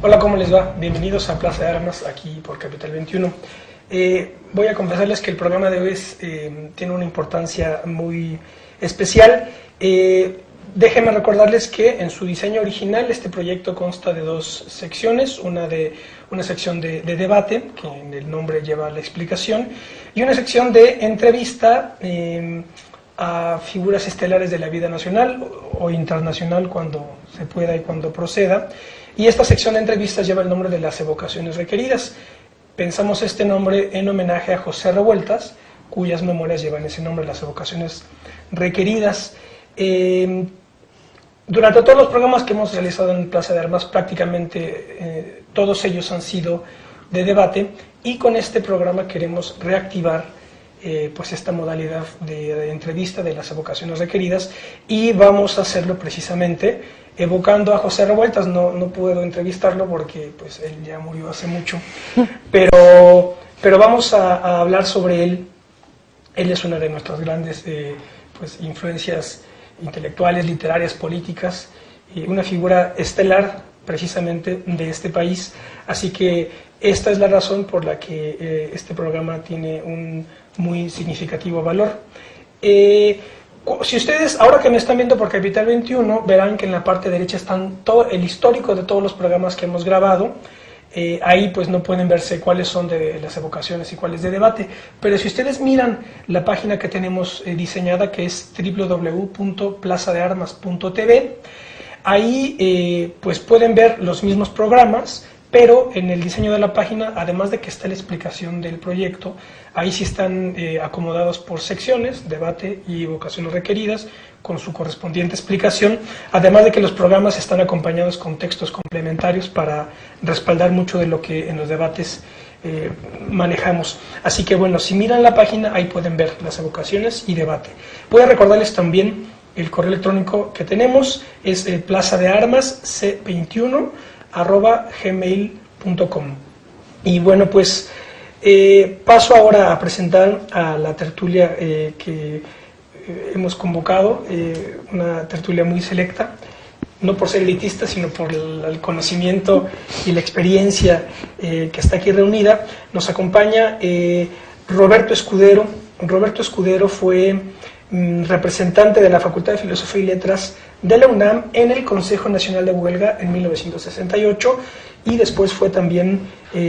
Hola, ¿cómo les va? Bienvenidos a Plaza de Armas, aquí por Capital 21. Voy a confesarles que el programa de hoy tiene una importancia muy especial. Déjenme recordarles que en su diseño original este proyecto consta de dos secciones, una sección de debate, que en el nombre lleva la explicación, y una sección de entrevista a figuras estelares de la vida nacional o internacional cuando se pueda y cuando proceda. Y esta sección de entrevistas lleva el nombre de las evocaciones requeridas. Pensamos este nombre en homenaje a José Revueltas, cuyas memorias llevan ese nombre, las evocaciones requeridas. Durante todos los programas que hemos realizado en Plaza de Armas, prácticamente todos ellos han sido de debate, y con este programa queremos reactivar pues esta modalidad de entrevista de las evocaciones requeridas, y vamos a hacerlo precisamente evocando a José Revueltas. No puedo entrevistarlo porque pues él ya murió hace mucho, pero vamos a hablar sobre él. Él es una de nuestras grandes pues influencias intelectuales, literarias, políticas, una figura estelar precisamente de este país, así que esta es la razón por la que este programa tiene un muy significativo valor. Si ustedes, ahora que me están viendo por Capital 21, verán que en la parte derecha están todo el histórico de todos los programas que hemos grabado. Ahí pues no pueden verse cuáles son de las evocaciones y cuáles de debate, pero si ustedes miran la página que tenemos diseñada, que es www.plazadearmas.tv, ahí pues pueden ver los mismos programas, pero en el diseño de la página, además de que está la explicación del proyecto, ahí sí están acomodados por secciones, debate y evocaciones requeridas, con su correspondiente explicación, además de que los programas están acompañados con textos complementarios para respaldar mucho de lo que en los debates manejamos. Así que bueno, si miran la página, ahí pueden ver las evocaciones y debate. Voy a recordarles también el correo electrónico que tenemos, es plazadearmasc21@gmail.com. Y bueno, pues paso ahora a presentar a la tertulia que hemos convocado, una tertulia muy selecta, no por ser elitista, sino por el conocimiento y la experiencia que está aquí reunida. Nos acompaña Roberto Escudero. Roberto Escudero fue representante de la Facultad de Filosofía y Letras de la UNAM en el Consejo Nacional de Huelga en 1968, y después fue también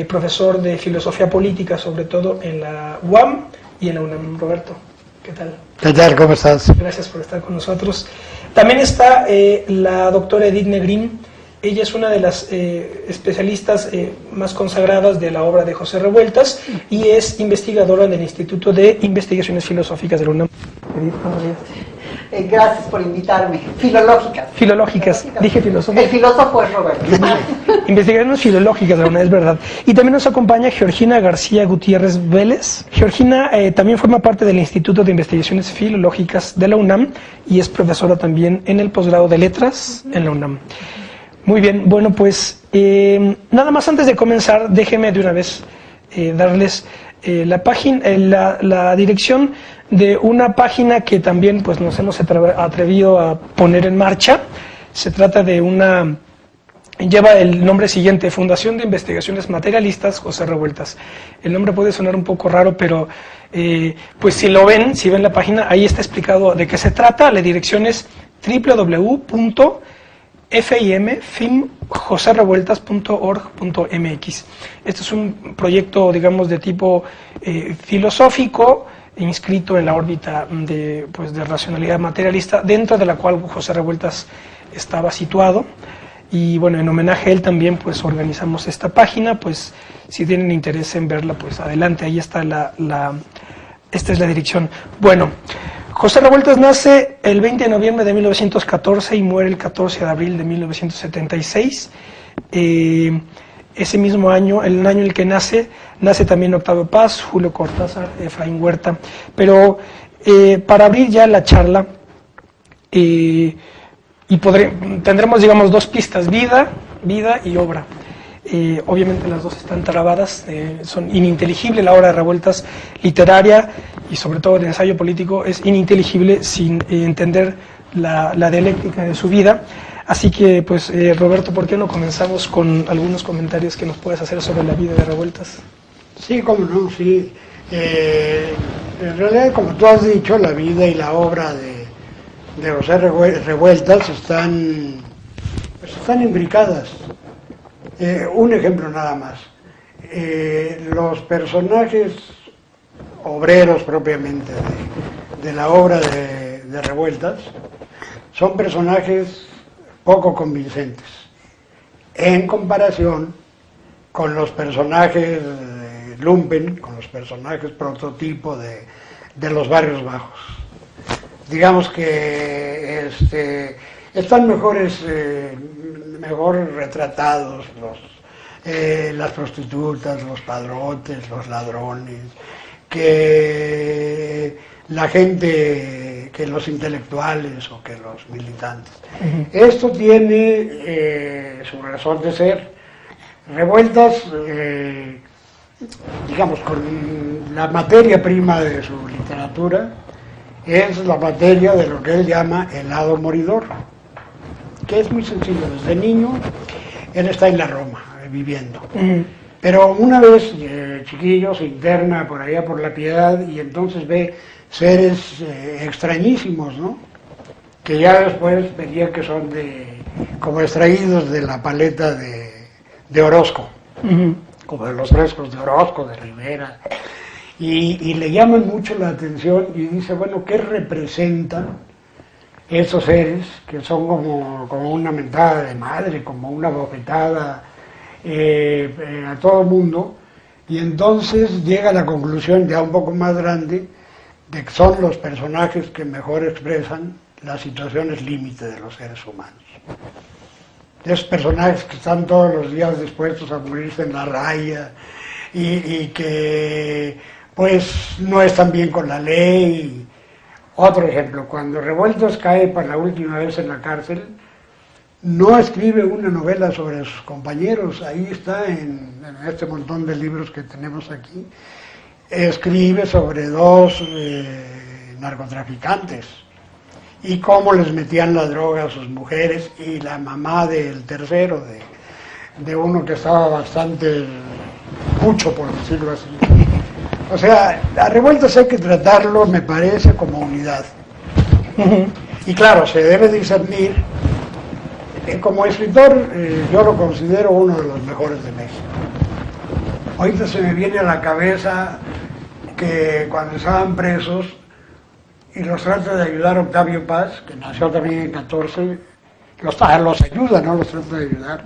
profesor de Filosofía Política, sobre todo en la UAM y en la UNAM. Roberto, ¿qué tal? ¿Qué tal? ¿Cómo estás? Gracias por estar con nosotros. También está la doctora Edith Negrín. Ella es una de las especialistas más consagradas de la obra de José Revueltas y es investigadora del Instituto de Investigaciones Filosóficas de la UNAM. Edith, buenos días. Gracias por invitarme. Filológicas. Filológicas, dije filósofo. El filósofo es Roberto. Investigaciones filológicas de la UNAM, es verdad. Y también nos acompaña Georgina García Gutiérrez Vélez. Georgina también forma parte del Instituto de Investigaciones Filológicas de la UNAM y es profesora también en el posgrado de Letras en la UNAM. Muy bien, bueno, pues nada más antes de comenzar, déjenme de una vez darles la página, la dirección de una página que también pues nos hemos atrevido a poner en marcha. Se trata de lleva el nombre siguiente: Fundación de Investigaciones Materialistas José Revueltas. El nombre puede sonar un poco raro, pero pues si ven la página, ahí está explicado de qué se trata. La dirección es www.fimjoserevueltas.org.mx. Este es un proyecto, digamos, de tipo filosófico, inscrito en la órbita de racionalidad materialista, dentro de la cual José Revueltas estaba situado. Y bueno, en homenaje a él también pues organizamos esta página. Pues si tienen interés en verla, pues adelante, ahí está esta es la dirección. Bueno, José Revueltas nace el 20 de noviembre de 1914 y muere el 14 de abril de 1976. Ese mismo año, el año en el que nace también Octavio Paz, Julio Cortázar, Efraín Huerta. Pero para abrir ya la charla, tendremos, digamos, dos pistas: vida y obra. Obviamente las dos están trabadas, son ininteligibles. La obra de Revueltas literaria y sobre todo el ensayo político es ininteligible sin entender la dialéctica de su vida. Así que, pues, Roberto, ¿por qué no comenzamos con algunos comentarios que nos puedes hacer sobre la vida de Revueltas? Sí, cómo no, sí. En realidad, como tú has dicho, la vida y la obra de José Revueltas están imbricadas. Un ejemplo nada más. Los personajes obreros propiamente de la obra de Revueltas son personajes poco convincentes en comparación con los personajes lumpen, con los personajes prototipo de los barrios bajos. Digamos que están mejor retratados las prostitutas, los padrotes, los ladrones, que la gente, que los intelectuales o que los militantes. Esto tiene su razón de ser. Revueltas, digamos, con la materia prima de su literatura, es la materia de lo que él llama el lado moridor, que es muy sencillo. Desde niño, él está en la Roma, viviendo. Pero una vez, chiquillo, se interna por allá por la Piedad y entonces ve seres extrañísimos, ¿no? Que ya después vería que son como extraídos de la paleta de Orozco, como de los frescos de Orozco, de Rivera, y le llaman mucho la atención y dice, bueno, ¿qué representan esos seres que son como una mentada de madre, como una bofetada a todo el mundo? Y entonces llega a la conclusión ya un poco más grande de que son los personajes que mejor expresan las situaciones límite de los seres humanos. Esos personajes que están todos los días dispuestos a morirse en la raya y que pues no están bien con la ley. Otro ejemplo, cuando Revueltas cae por la última vez en la cárcel, no escribe una novela sobre sus compañeros, ahí está en este montón de libros que tenemos aquí, escribe sobre dos narcotraficantes y cómo les metían la droga a sus mujeres y la mamá del tercero, de uno que estaba bastante mucho, por decirlo así. O sea, a Revueltas hay que tratarlo, me parece, como unidad. Y claro, se debe discernir. Como escritor, yo lo considero uno de los mejores de México. Ahorita se me viene a la cabeza que cuando estaban presos y los trata de ayudar Octavio Paz, que nació también en 14, los ayuda, no los trata de ayudar,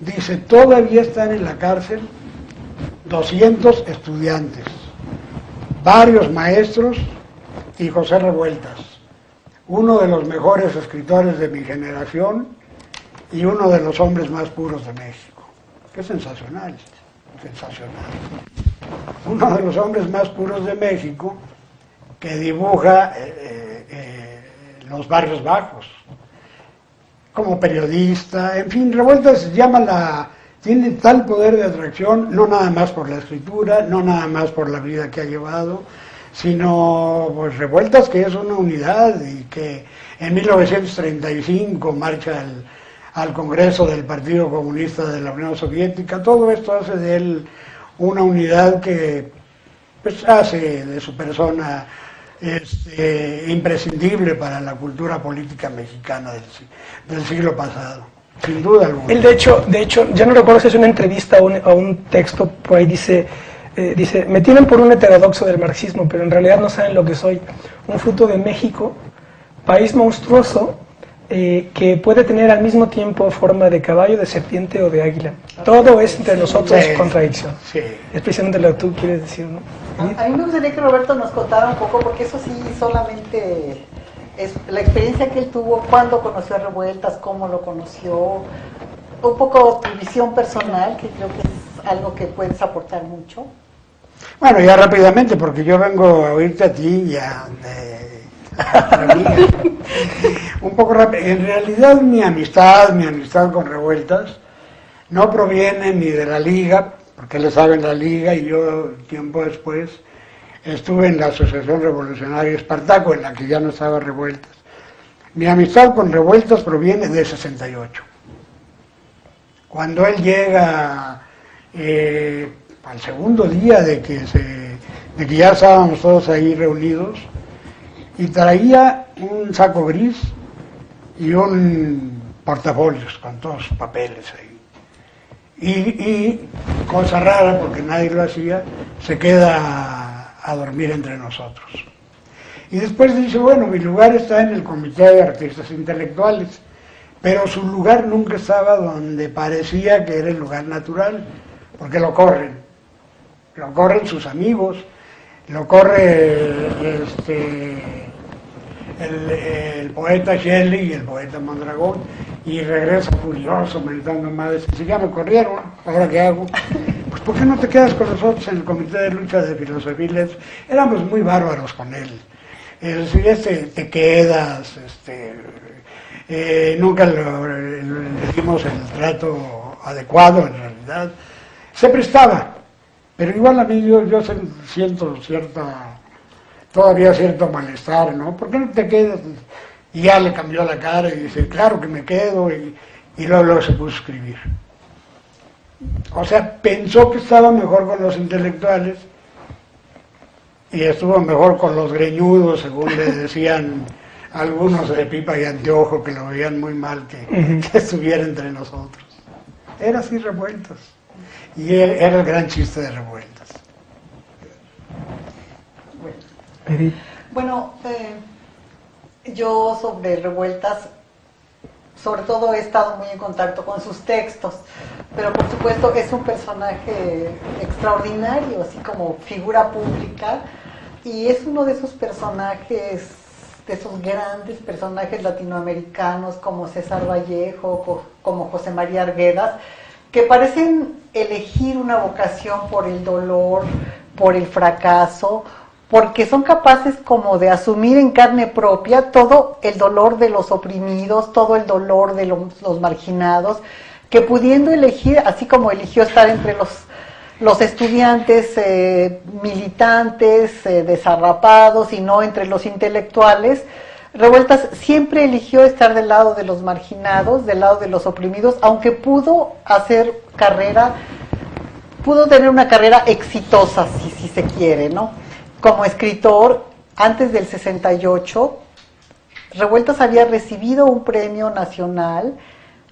dice, todavía están en la cárcel 200 estudiantes, varios maestros y José Revueltas, uno de los mejores escritores de mi generación y uno de los hombres más puros de México. Qué sensacional, sensacional. Uno de los hombres más puros de México que dibuja los barrios bajos, como periodista, en fin, Revueltas tiene tal poder de atracción, no nada más por la escritura, no nada más por la vida que ha llevado, sino pues Revueltas que es una unidad y que en 1935 marcha al Congreso del Partido Comunista de la Unión Soviética. Todo esto hace de él una unidad que pues hace de su persona imprescindible para la cultura política mexicana del siglo pasado, sin duda alguna. Él de hecho, ya no recuerdo si es una entrevista o un texto, por ahí dice, me tienen por un heterodoxo del marxismo, pero en realidad no saben lo que soy, un fruto de México, país monstruoso, que puede tener al mismo tiempo forma de caballo, de serpiente o de águila. Todo es entre nosotros contradicción. Sí. Es precisamente lo que tú quieres decir, ¿no? A mí me gustaría que Roberto nos contara un poco, porque eso sí solamente es la experiencia que él tuvo, cuándo conoció a Revueltas, cómo lo conoció, un poco tu visión personal, que creo que es algo que puedes aportar mucho. Bueno, ya rápidamente, porque yo vengo a oírte a ti y a un poco rápido. En realidad mi amistad con Revueltas no proviene ni de la Liga, porque él estaba en la Liga y yo tiempo después estuve en la Asociación Revolucionaria Espartaco, en la que ya no estaba Revueltas, Mi amistad con Revueltas proviene de 68. Cuando él llega al segundo día de que ya estábamos todos ahí reunidos, y traía un saco gris y un portafolios con todos sus papeles ahí. Y cosa rara, porque nadie lo hacía, se queda a dormir entre nosotros. Y después dice, bueno, mi lugar está en el Comité de Artistas Intelectuales, pero su lugar nunca estaba donde parecía que era el lugar natural, porque lo corren sus amigos, lo corre el poeta Shelley y el poeta Mondragón, y regresa furioso, meditando más, si ya me corrieron, ¿ahora qué hago? Pues ¿por qué no te quedas con nosotros en el Comité de Lucha de Filosofía y Letras? Éramos muy bárbaros con él. Te quedas, nunca le dimos el trato adecuado en realidad. Se prestaba, pero igual a mí yo siento todavía cierto malestar, ¿no? ¿Por qué no te quedas? Y ya le cambió la cara y dice, claro que me quedo, y luego se puso a escribir. O sea, pensó que estaba mejor con los intelectuales y estuvo mejor con los greñudos, según le decían algunos de pipa y anteojo, que lo veían muy mal que estuviera entre nosotros. Era así Revueltas. Y era el gran chiste de Revueltas. Bueno, yo sobre Revueltas, sobre todo he estado muy en contacto con sus textos, pero por supuesto es un personaje extraordinario, así como figura pública, y es uno de esos personajes, de esos grandes personajes latinoamericanos como César Vallejo, como José María Arguedas, que parecen elegir una vocación por el dolor, por el fracaso, porque son capaces como de asumir en carne propia todo el dolor de los oprimidos, todo el dolor de los marginados, que pudiendo elegir, así como eligió estar entre los estudiantes militantes, desarrapados, y no entre los intelectuales, Revueltas siempre eligió estar del lado de los marginados, del lado de los oprimidos, aunque pudo tener una carrera exitosa, si se quiere, ¿no? Como escritor, antes del 68, Revueltas había recibido un premio nacional,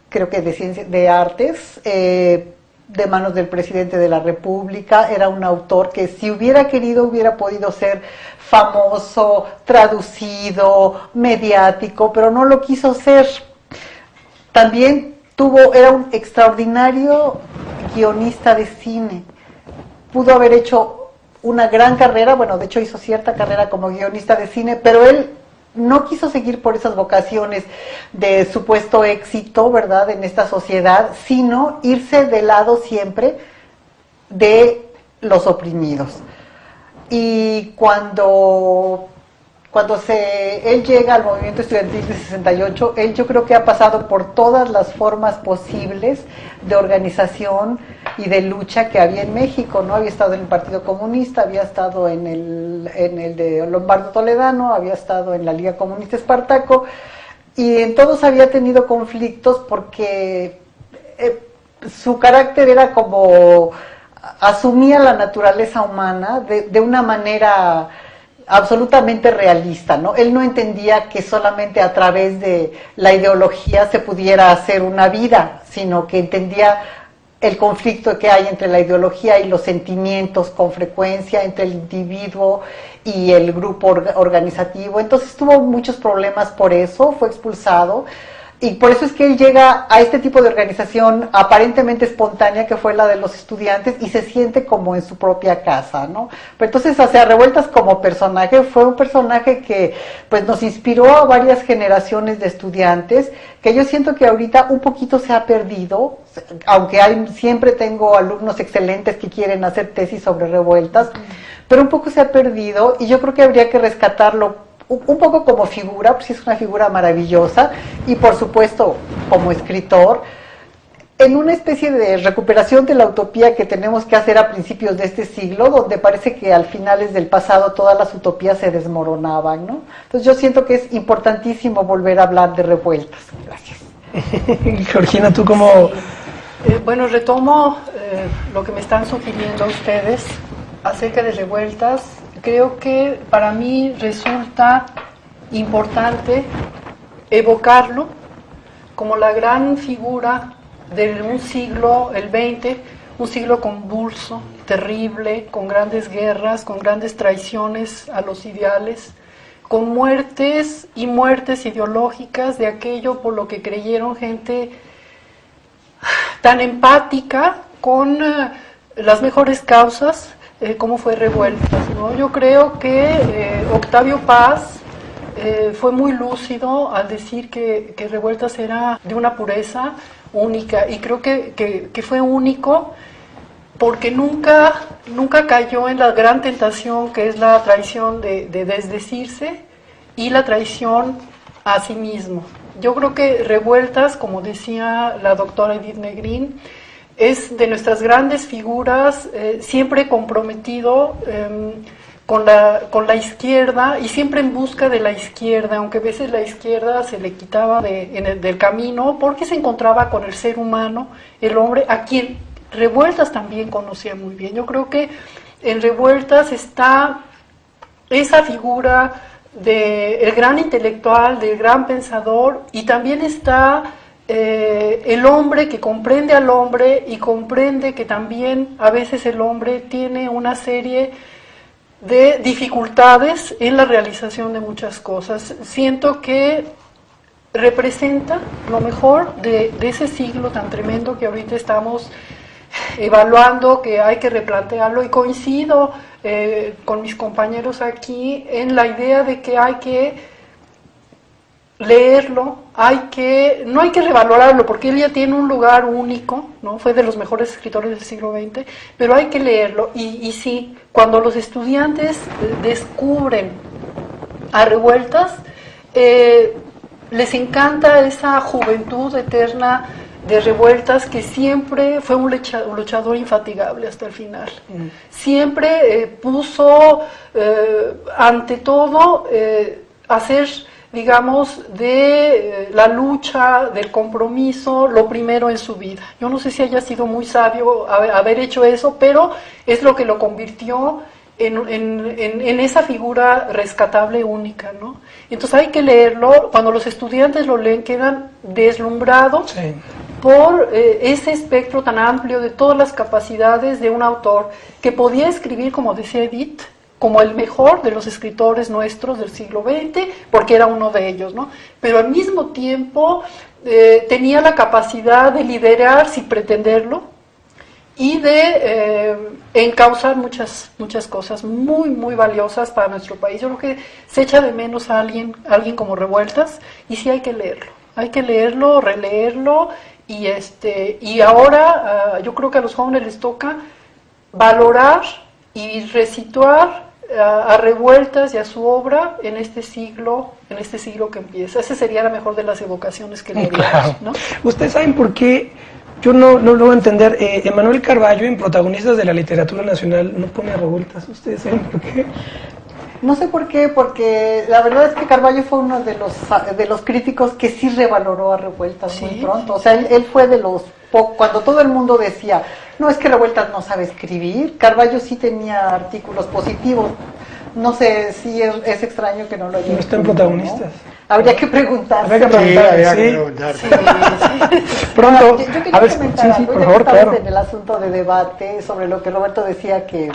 creo que de artes, de manos del presidente de la República. Era un autor que, si hubiera querido, hubiera podido ser famoso, traducido, mediático, pero no lo quiso ser. También era un extraordinario guionista de cine. Pudo haber hecho una gran carrera, bueno, de hecho hizo cierta carrera como guionista de cine, pero él no quiso seguir por esas vocaciones de supuesto éxito, ¿verdad?, en esta sociedad, sino irse del lado siempre de los oprimidos. Y cuando él llega al movimiento estudiantil de 68, él, yo creo que ha pasado por todas las formas posibles de organización y de lucha que había en México, ¿no? Había estado en el Partido Comunista, había estado en el de Lombardo Toledano, había estado en la Liga Comunista Espartaco, y en todos había tenido conflictos porque su carácter era como asumía la naturaleza humana de una manera absolutamente realista, ¿no? Él no entendía que solamente a través de la ideología se pudiera hacer una vida, sino que entendía el conflicto que hay entre la ideología y los sentimientos con frecuencia, entre el individuo y el grupo organizativo. Entonces tuvo muchos problemas por eso, fue expulsado. Y por eso es que él llega a este tipo de organización aparentemente espontánea, que fue la de los estudiantes, y se siente como en su propia casa, ¿no? Pero entonces, o sea, Revueltas como personaje fue un personaje que pues nos inspiró a varias generaciones de estudiantes, que yo siento que ahorita un poquito se ha perdido, aunque siempre tengo alumnos excelentes que quieren hacer tesis sobre Revueltas, pero un poco se ha perdido, y yo creo que habría que rescatarlo un poco como figura, pues es una figura maravillosa, y por supuesto como escritor, en una especie de recuperación de la utopía que tenemos que hacer a principios de este siglo, donde parece que al finales del pasado todas las utopías se desmoronaban, ¿no? Entonces yo siento que es importantísimo volver a hablar de revueltas. Gracias. Georgina, ¿tú cómo...? Bueno, retomo lo que me están sugiriendo ustedes acerca de revueltas. Creo que para mí resulta importante evocarlo como la gran figura de un siglo, el XX, un siglo convulso, terrible, con grandes guerras, con grandes traiciones a los ideales, con muertes y muertes ideológicas de aquello por lo que creyeron gente tan empática con las mejores causas, como fue Revueltas, ¿no? Yo creo que Octavio Paz fue muy lúcido al decir que Revueltas era de una pureza única, y creo que fue único porque nunca cayó en la gran tentación que es la traición de desdecirse y la traición a sí mismo. Yo creo que Revueltas, como decía la doctora Edith Negrín, es de nuestras grandes figuras, siempre comprometido con la izquierda y siempre en busca de la izquierda, aunque a veces la izquierda se le quitaba del camino porque se encontraba con el ser humano, el hombre, a quien Revueltas también conocía muy bien. Yo creo que en Revueltas está esa figura del gran intelectual, del gran pensador, y también está el hombre que comprende al hombre y comprende que también a veces el hombre tiene una serie de dificultades en la realización de muchas cosas. Siento que representa lo mejor de ese siglo tan tremendo que ahorita estamos evaluando, que hay que replantearlo, y coincido con mis compañeros aquí en la idea de que hay que leerlo, no hay que revalorarlo porque él ya tiene un lugar único, ¿no? Fue de los mejores escritores del siglo XX, pero hay que leerlo, y sí, cuando los estudiantes descubren a Revueltas, les encanta esa juventud eterna de Revueltas, que siempre fue un luchador infatigable hasta el final. Siempre puso ante todo hacer, digamos, de la lucha, del compromiso, lo primero en su vida. Yo no sé si haya sido muy sabio haber hecho eso, pero es lo que lo convirtió en esa figura rescatable única, ¿no? Entonces hay que leerlo. Cuando los estudiantes lo leen quedan deslumbrados, sí, por ese espectro tan amplio de todas las capacidades de un autor que podía escribir, como decía Edith, como el mejor de los escritores nuestros del siglo XX, porque era uno de ellos, ¿no? Pero al mismo tiempo tenía la capacidad de liderar sin pretenderlo y de encauzar muchas cosas muy, muy valiosas para nuestro país. Yo creo que se echa de menos a alguien como Revueltas, y sí hay que leerlo, releerlo, y ahora yo creo que a los jóvenes les toca valorar y resituar a Revueltas y a su obra en este siglo que empieza. Esa sería la mejor de las evocaciones que le haríamos, claro, ¿no? Ustedes saben por qué, yo no lo voy a entender, Emanuel Carballo, en Protagonistas de la Literatura Nacional, no pone a Revueltas. ¿Ustedes saben por qué? No sé por qué, porque la verdad es que Carballo fue uno de los críticos que sí revaloró a Revueltas, ¿sí?, muy pronto. O sea, él fue de los cuando todo el mundo decía, no, es que Revueltas no sabe escribir, Carballo sí tenía artículos positivos. No sé si es extraño que no lo haya. No están Protagonistas, ¿no? Habría que preguntar. Habría que preguntar, sí. Pronto. Yo quería comentar algo, por favor, claro, en el asunto de debate sobre lo que Roberto decía, que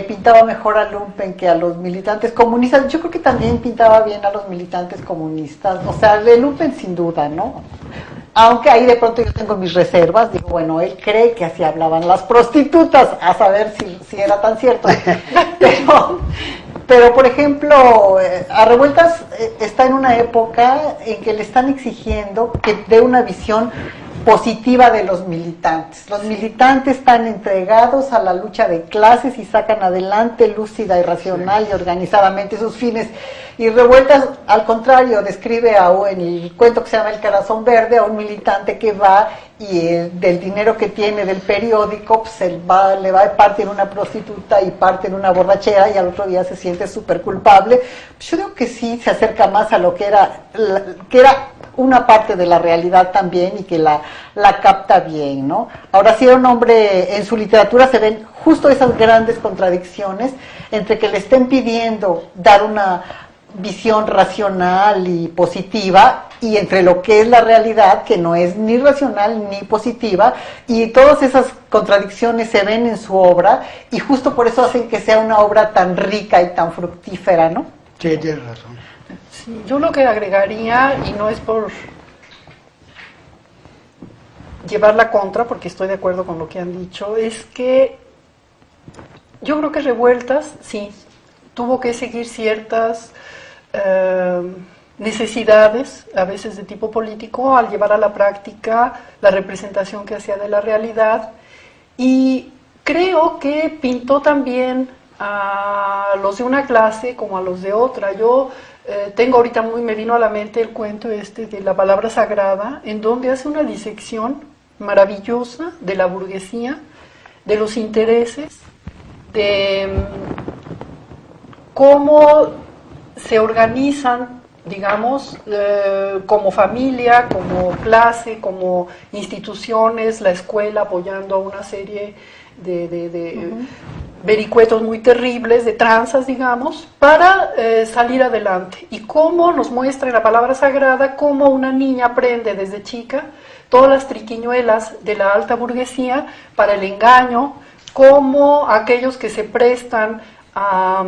pintaba mejor a Lumpen que a los militantes comunistas. Yo creo que también pintaba bien a los militantes comunistas. O sea, de Lumpen sin duda, ¿no? Aunque ahí de pronto yo tengo mis reservas. Digo, bueno, él cree que así hablaban las prostitutas, a saber si era tan cierto. Pero por ejemplo, a Revueltas está en una época en que le están exigiendo que dé una visión positiva de los militantes. Los militantes están entregados a la lucha de clases y sacan adelante lúcida y racional y organizadamente sus fines. Y Revueltas, al contrario, describe en el cuento que se llama El Corazón Verde a un militante que va y del dinero que tiene del periódico, pues le va parte en una prostituta y parte en una borrachera y al otro día se siente súper culpable. Pues yo creo que sí se acerca más a lo que era una parte de la realidad también y que la capta bien, ¿no? Ahora sí, era un hombre, en su literatura se ven justo esas grandes contradicciones entre que le estén pidiendo dar una visión racional y positiva y entre lo que es la realidad, que no es ni racional ni positiva, y todas esas contradicciones se ven en su obra y justo por eso hacen que sea una obra tan rica y tan fructífera, ¿no? Sí, tienes razón. Sí, yo lo que agregaría, y no es por llevar la contra, porque estoy de acuerdo con lo que han dicho, es que yo creo que Revueltas, sí, tuvo que seguir ciertas necesidades, a veces de tipo político, al llevar a la práctica la representación que hacía de la realidad, y creo que pintó también a los de una clase como a los de otra. Yo tengo ahorita me vino a la mente el cuento de la palabra sagrada, en donde hace una disección maravillosa de la burguesía, de los intereses, de cómo se organizan, digamos, como familia, como clase, como instituciones, la escuela apoyando a una serie de vericuetos muy terribles, de tranzas, digamos, para salir adelante. Y cómo nos muestra en la palabra sagrada cómo una niña aprende desde chica todas las triquiñuelas de la alta burguesía para el engaño, cómo aquellos que se prestan a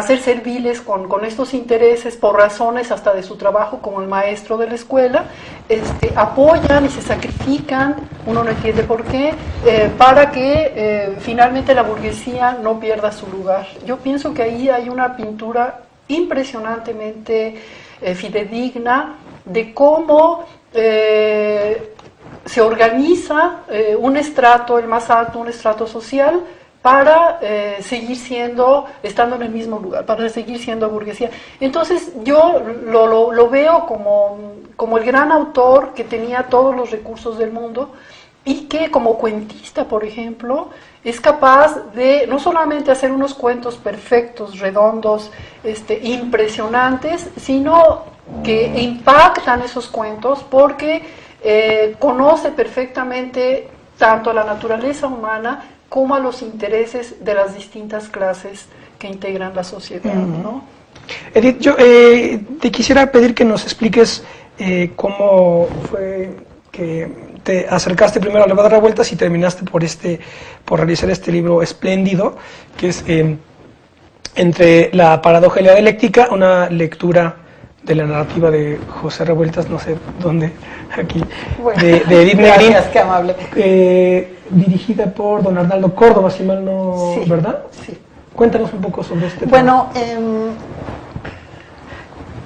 ser serviles con estos intereses por razones hasta de su trabajo como el maestro de la escuela, apoyan y se sacrifican, uno no entiende por qué, para que finalmente la burguesía no pierda su lugar. Yo pienso que ahí hay una pintura impresionantemente fidedigna de cómo se organiza un estrato, el más alto, un estrato social, para seguir estando en el mismo lugar, para seguir siendo burguesía. Entonces yo lo veo como el gran autor que tenía todos los recursos del mundo y que como cuentista, por ejemplo, es capaz de no solamente hacer unos cuentos perfectos, redondos, impresionantes, sino que impactan esos cuentos porque conoce perfectamente tanto a la naturaleza humana como a los intereses de las distintas clases que integran la sociedad, ¿no? Edith, yo te quisiera pedir que nos expliques cómo fue que te acercaste primero a Levada Revueltas y terminaste por realizar este libro espléndido, que es Entre la paradoja y la dialéctica, una lectura de la narrativa de José Revueltas, no sé dónde, aquí, bueno, de Edith Negrín. Gracias, qué amable. Dirigida por don Arnaldo Córdoba, si mal no, Sí, ¿verdad? Sí. Cuéntanos un poco sobre este tema. Bueno,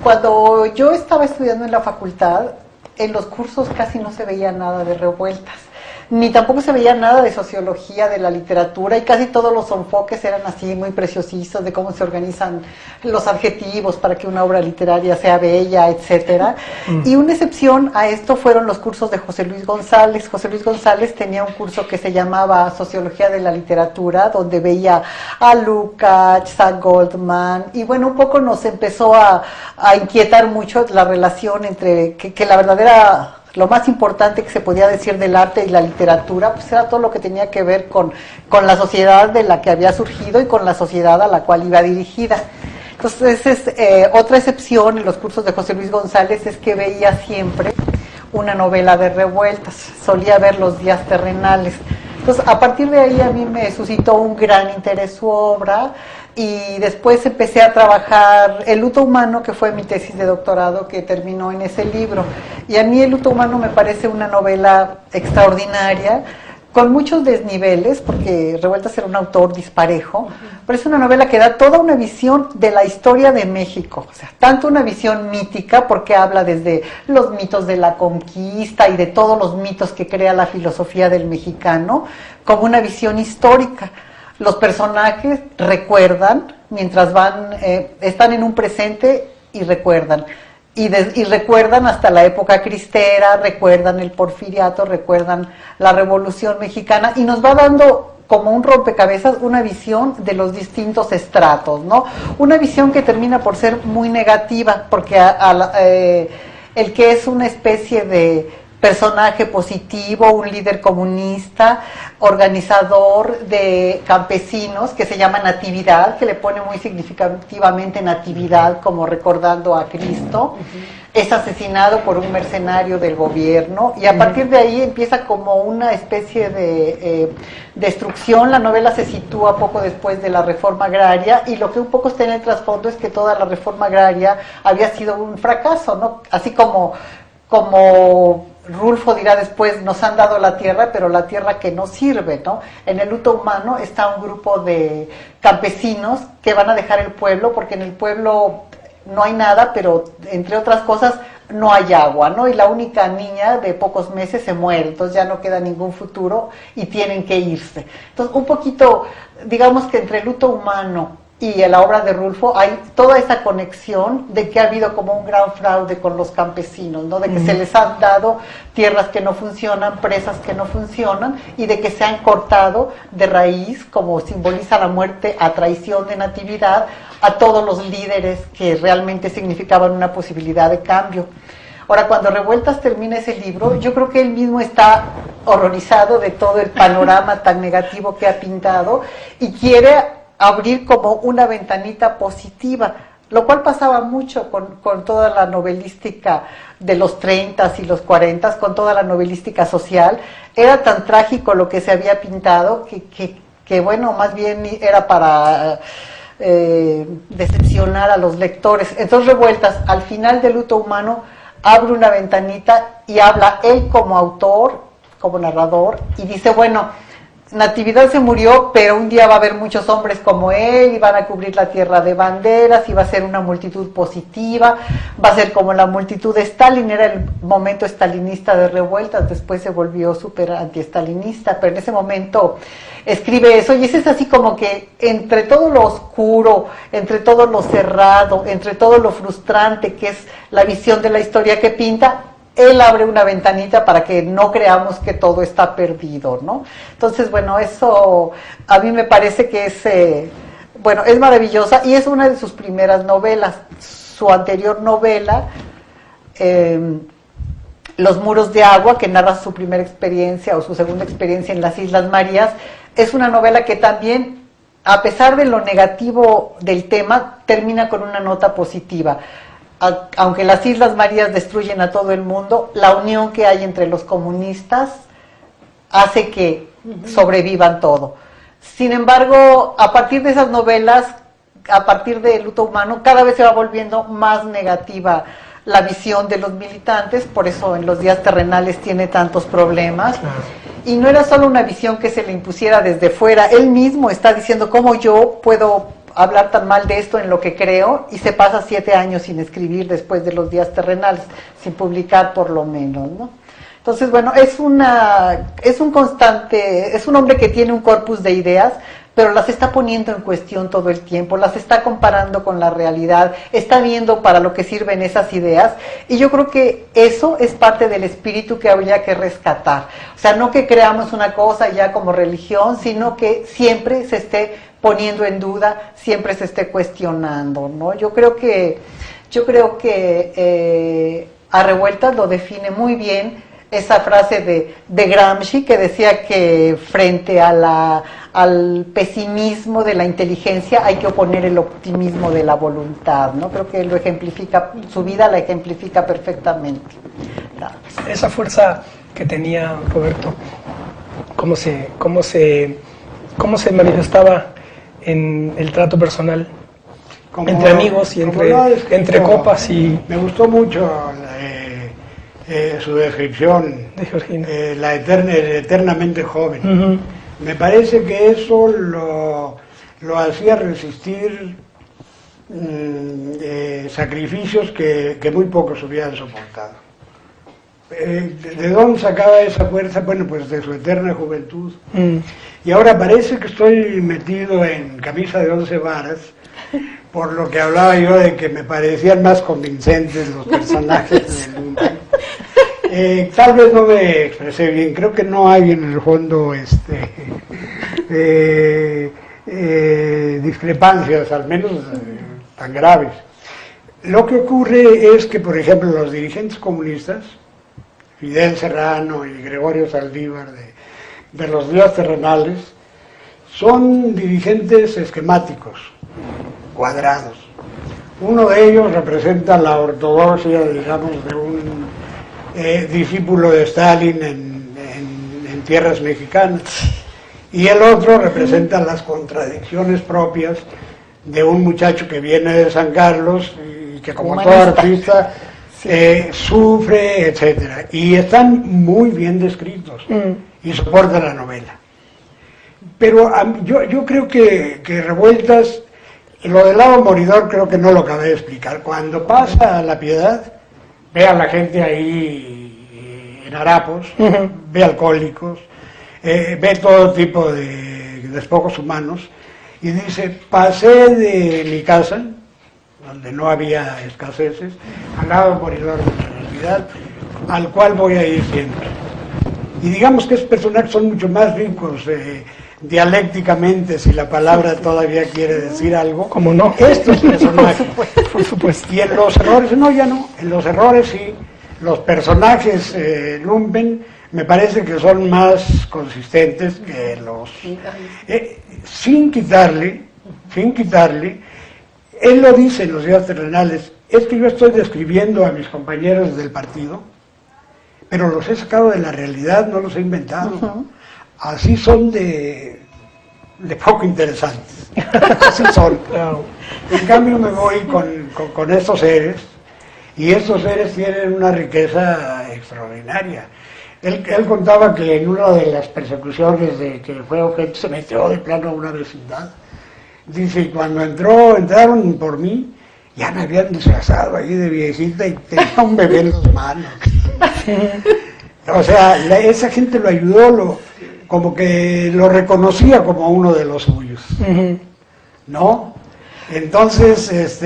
cuando yo estaba estudiando en la facultad, en los cursos casi no se veía nada de Revueltas, ni tampoco se veía nada de sociología de la literatura, y casi todos los enfoques eran así muy preciosistas de cómo se organizan los adjetivos para que una obra literaria sea bella, etcétera. Y una excepción a esto fueron los cursos de José Luis González. José Luis González tenía un curso que se llamaba Sociología de la Literatura, donde veía a Lukács, a Goldman, y bueno, un poco nos empezó a inquietar mucho la relación entre que la verdadera... Lo más importante que se podía decir del arte y la literatura, pues era todo lo que tenía que ver con la sociedad de la que había surgido y con la sociedad a la cual iba dirigida. Entonces, otra excepción en los cursos de José Luis González es que veía siempre una novela de Revueltas, solía ver Los días terrenales. Entonces, a partir de ahí a mí me suscitó un gran interés su obra, y después empecé a trabajar El luto humano, que fue mi tesis de doctorado que terminó en ese libro. Y a mí El luto humano me parece una novela extraordinaria, con muchos desniveles, porque Revueltas era un autor disparejo, pero es una novela que da toda una visión de la historia de México, o sea, tanto una visión mítica, porque habla desde los mitos de la conquista y de todos los mitos que crea la filosofía del mexicano, como una visión histórica. Los personajes recuerdan, mientras están en un presente y recuerdan. Y recuerdan hasta la época cristera, recuerdan el porfiriato, recuerdan la Revolución Mexicana, y nos va dando como un rompecabezas una visión de los distintos estratos, ¿no? Una visión que termina por ser muy negativa, porque el que es una especie de personaje positivo, un líder comunista, organizador de campesinos, que se llama Natividad, que le pone muy significativamente Natividad como recordando a Cristo, es asesinado por un mercenario del gobierno, y a partir de ahí empieza como una especie de destrucción. La novela se sitúa poco después de la reforma agraria, y lo que un poco está en el trasfondo es que toda la reforma agraria había sido un fracaso, ¿no? Así como Rulfo dirá después, nos han dado la tierra, pero la tierra que no sirve, ¿no? En el luto humano está un grupo de campesinos que van a dejar el pueblo, porque en el pueblo no hay nada, pero entre otras cosas no hay agua, ¿no? Y la única niña de pocos meses se muere, entonces ya no queda ningún futuro y tienen que irse. Entonces, un poquito, digamos que entre el luto humano y en la obra de Rulfo hay toda esa conexión de que ha habido como un gran fraude con los campesinos, ¿no? De que se les han dado tierras que no funcionan, presas que no funcionan, y de que se han cortado de raíz, como simboliza la muerte a traición de Natividad, a todos los líderes que realmente significaban una posibilidad de cambio. Ahora, cuando Revueltas termina ese libro, yo creo que él mismo está horrorizado de todo el panorama tan negativo que ha pintado y quiere abrir como una ventanita positiva, lo cual pasaba mucho con toda la novelística de los 30s y los 40s, con toda la novelística social. Era tan trágico lo que se había pintado que bueno, más bien era para decepcionar a los lectores. Entonces Revueltas, al final de Luto Humano, abre una ventanita y habla él como autor, como narrador, y dice, bueno, Natividad se murió, pero un día va a haber muchos hombres como él, y van a cubrir la tierra de banderas, y va a ser una multitud positiva, va a ser como la multitud de Stalin. Era el momento estalinista de Revueltas, después se volvió súper antiestalinista, pero en ese momento escribe eso, y ese es así como que entre todo lo oscuro, entre todo lo cerrado, entre todo lo frustrante que es la visión de la historia que pinta, él abre una ventanita para que no creamos que todo está perdido, ¿no? Entonces, bueno, eso a mí me parece que es maravillosa, y es una de sus primeras novelas. Su anterior novela, Los Muros de Agua, que narra su primera experiencia o su segunda experiencia en las Islas Marías, es una novela que también, a pesar de lo negativo del tema, termina con una nota positiva. Aunque las Islas Marías destruyen a todo el mundo, la unión que hay entre los comunistas hace que sobrevivan todo. Sin embargo, a partir de esas novelas, a partir de Luto Humano, cada vez se va volviendo más negativa la visión de los militantes, por eso en Los Días Terrenales tiene tantos problemas. Y no era solo una visión que se le impusiera desde fuera, él mismo está diciendo cómo yo puedo hablar tan mal de esto en lo que creo, y se pasa 7 años sin escribir después de Los Días Terrenales, sin publicar por lo menos, ¿no? Entonces, bueno, es un hombre que tiene un corpus de ideas, pero las está poniendo en cuestión todo el tiempo, las está comparando con la realidad, está viendo para lo que sirven esas ideas, y yo creo que eso es parte del espíritu que habría que rescatar. O sea, no que creamos una cosa ya como religión, sino que siempre se esté poniendo en duda, siempre se esté cuestionando, ¿no? Yo creo que a Revueltas lo define muy bien esa frase de Gramsci, que decía que frente a al pesimismo de la inteligencia hay que oponer el optimismo de la voluntad, ¿no? Creo que lo ejemplifica, su vida la ejemplifica perfectamente. Esa fuerza que tenía Roberto, cómo se manifestaba en el trato personal, entre amigos y entre copas. Y me gustó mucho su descripción, De Georgina. la eternamente joven. Me parece que eso lo hacía resistir sacrificios que muy pocos hubieran soportado. ¿De dónde sacaba esa fuerza? Bueno, pues de su eterna juventud. Y ahora parece que estoy metido en camisa de 11 varas, por lo que hablaba yo de que me parecían más convincentes los personajes del Lumpen. Tal vez no me expresé bien, creo que no hay en el fondo discrepancias, al menos tan graves. Lo que ocurre es que, por ejemplo, los dirigentes comunistas, Fidel Serrano y Gregorio Saldívar de los días terrenales, son dirigentes esquemáticos, cuadrados. Uno de ellos representa la ortodoxia, digamos, de un discípulo de Stalin en tierras mexicanas, y el otro representa las contradicciones propias de un muchacho que viene de San Carlos y que, como todo artista, sufre, etcétera, y están muy bien descritos y soportan la novela. Pero yo creo que Revueltas, lo del lado moridor creo que no lo acabé de explicar. Cuando pasa a La Piedad, ve a la gente ahí en harapos, ve alcohólicos, ve todo tipo de despojos humanos, y dice: pasé de mi casa, donde no había escaseces, al lado moridor de la realidad, al cual voy a ir siempre. Y digamos que esos personajes son mucho más ricos dialécticamente, si la palabra todavía quiere decir algo. ¿Cómo no? Estos personajes. Por supuesto. Y en los errores, no, ya no. En los errores sí. Los personajes Lumpen me parece que son más consistentes que los... sin quitarle, él lo dice en Los días terrenales: es que yo estoy describiendo a mis compañeros del partido, pero los he sacado de la realidad, no los he inventado. Así son de poco interesantes. Así son. Claro. En cambio me voy con estos seres, y estos seres tienen una riqueza extraordinaria. Él contaba que en una de las persecuciones de que fue objeto, se metió de plano a una vecindad. Dice: y cuando entraron por mí, ya me habían disfrazado ahí de viejita y tenía un bebé en las manos. O sea, esa gente lo ayudó, como que lo reconocía como uno de los suyos, ¿no? Entonces,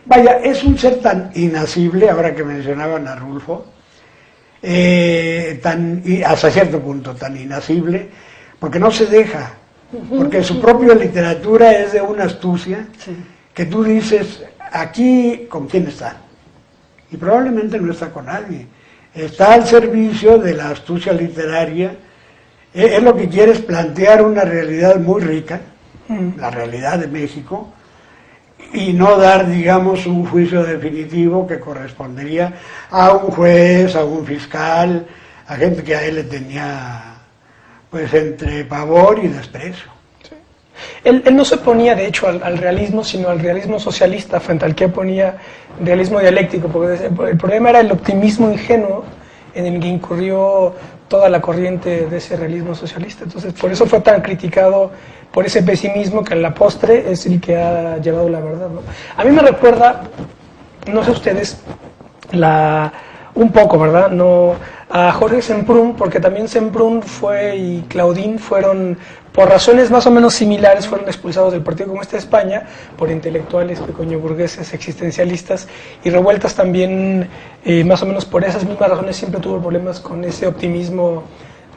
vaya, es un ser tan inasible, ahora que mencionaban a Rulfo, hasta cierto punto tan inasible, porque no se deja, porque su propia literatura es de una astucia que tú dices: aquí, ¿con quién está? Y probablemente no está con nadie, está al servicio de la astucia literaria. Es lo que quiere, es plantear una realidad muy rica, la realidad de México, y no dar, digamos, un juicio definitivo que correspondería a un juez, a un fiscal, a gente que a él le tenía, pues, entre pavor y desprecio. Sí. Él no se oponía, de hecho, al realismo, sino al realismo socialista, frente al que oponía realismo dialéctico, porque el problema era el optimismo ingenuo en el que incurrió toda la corriente de ese realismo socialista. Entonces, por eso fue tan criticado, por ese pesimismo que a la postre es el que ha llevado la verdad, ¿no? A mí me recuerda, no sé ustedes, un poco, ¿verdad?, no, a Jorge Semprún, porque también Semprún y Claudín fueron, por razones más o menos similares, fueron expulsados del Partido Comunista de España por intelectuales pequeño-burgueses existencialistas, y Revueltas también, más o menos por esas mismas razones, siempre tuvo problemas con ese optimismo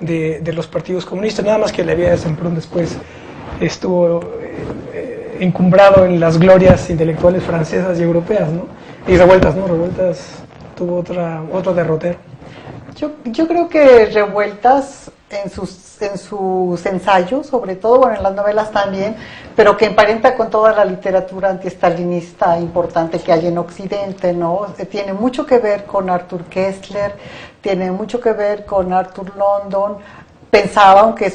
de los partidos comunistas, nada más que la vida de Semprún después estuvo encumbrado en las glorias intelectuales francesas y europeas, ¿no? Y Revueltas, ¿no? Revueltas tuvo otro derrotero. Yo creo que Revueltas en sus ensayos, sobre todo, bueno, en las novelas también, pero que emparenta con toda la literatura antiestalinista importante que hay en Occidente, ¿no? Tiene mucho que ver con Arthur Koestler, tiene mucho que ver con Arthur London. Pensaba que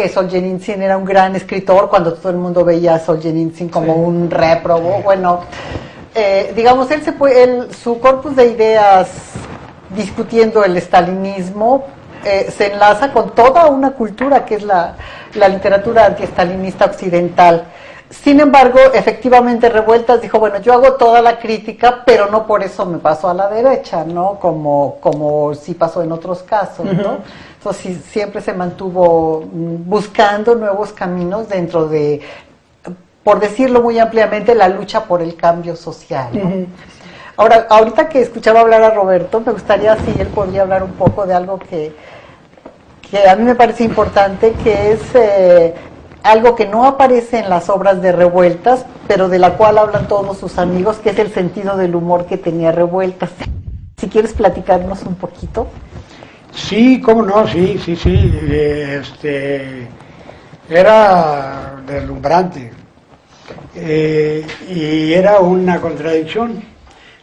Solzhenitsyn era un gran escritor cuando todo el mundo veía a Solzhenitsyn como un réprobo. Bueno, digamos, su corpus de ideas discutiendo el estalinismo, se enlaza con toda una cultura que es la literatura antiestalinista occidental. Sin embargo, efectivamente Revueltas dijo, bueno, yo hago toda la crítica, pero no por eso me paso a la derecha, ¿no? Como sí pasó en otros casos, ¿no? Entonces siempre se mantuvo buscando nuevos caminos dentro de, por decirlo muy ampliamente, la lucha por el cambio social, ¿no? Ahora, ahorita que escuchaba hablar a Roberto, me gustaría si él podría hablar un poco de algo que a mí me parece importante, que es algo que no aparece en las obras de Revueltas, pero de la cual hablan todos sus amigos, que es el sentido del humor que tenía Revueltas. Si quieres platicarnos un poquito. Sí, cómo no, sí. Era deslumbrante. Y era una contradicción.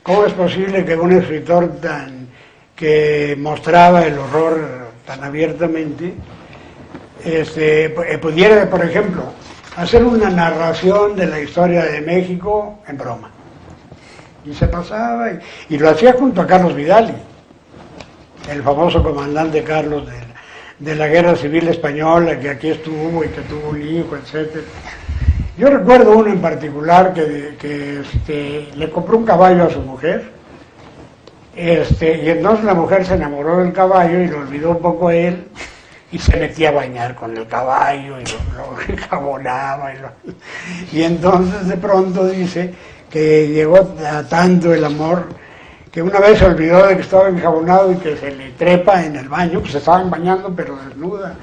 ¿Cómo es posible que un escritor que mostraba el horror tan abiertamente pudiera, por ejemplo, hacer una narración de la historia de México en broma? Y se pasaba, y lo hacía junto a Carlos Vidal, el famoso comandante Carlos de la Guerra Civil Española, que aquí estuvo y que tuvo un hijo, etc. Yo recuerdo uno en particular que le compró un caballo a su mujer, y entonces la mujer se enamoró del caballo y lo olvidó un poco a él, y se metía a bañar con el caballo y lo enjabonaba. Y entonces de pronto dice que llegó a tanto el amor que una vez se olvidó de que estaba enjabonado y que se le trepa en el baño, pues se estaban bañando pero desnuda,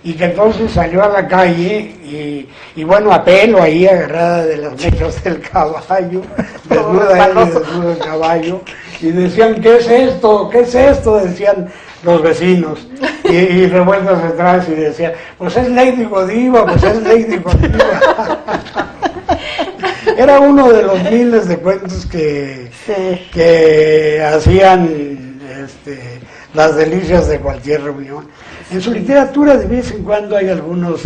y que entonces salió a la calle y bueno, a pelo ahí agarrada de las mechas del caballo, desnuda él y desnudo el caballo, y decían, ¿qué es esto? ¿Qué es esto? Decían los vecinos, y Revueltas detrás y decía, pues es Lady Godiva, pues es Lady Godiva. Era uno de los miles de cuentos que hacían las delicias de cualquier reunión. En su literatura de vez en cuando hay algunos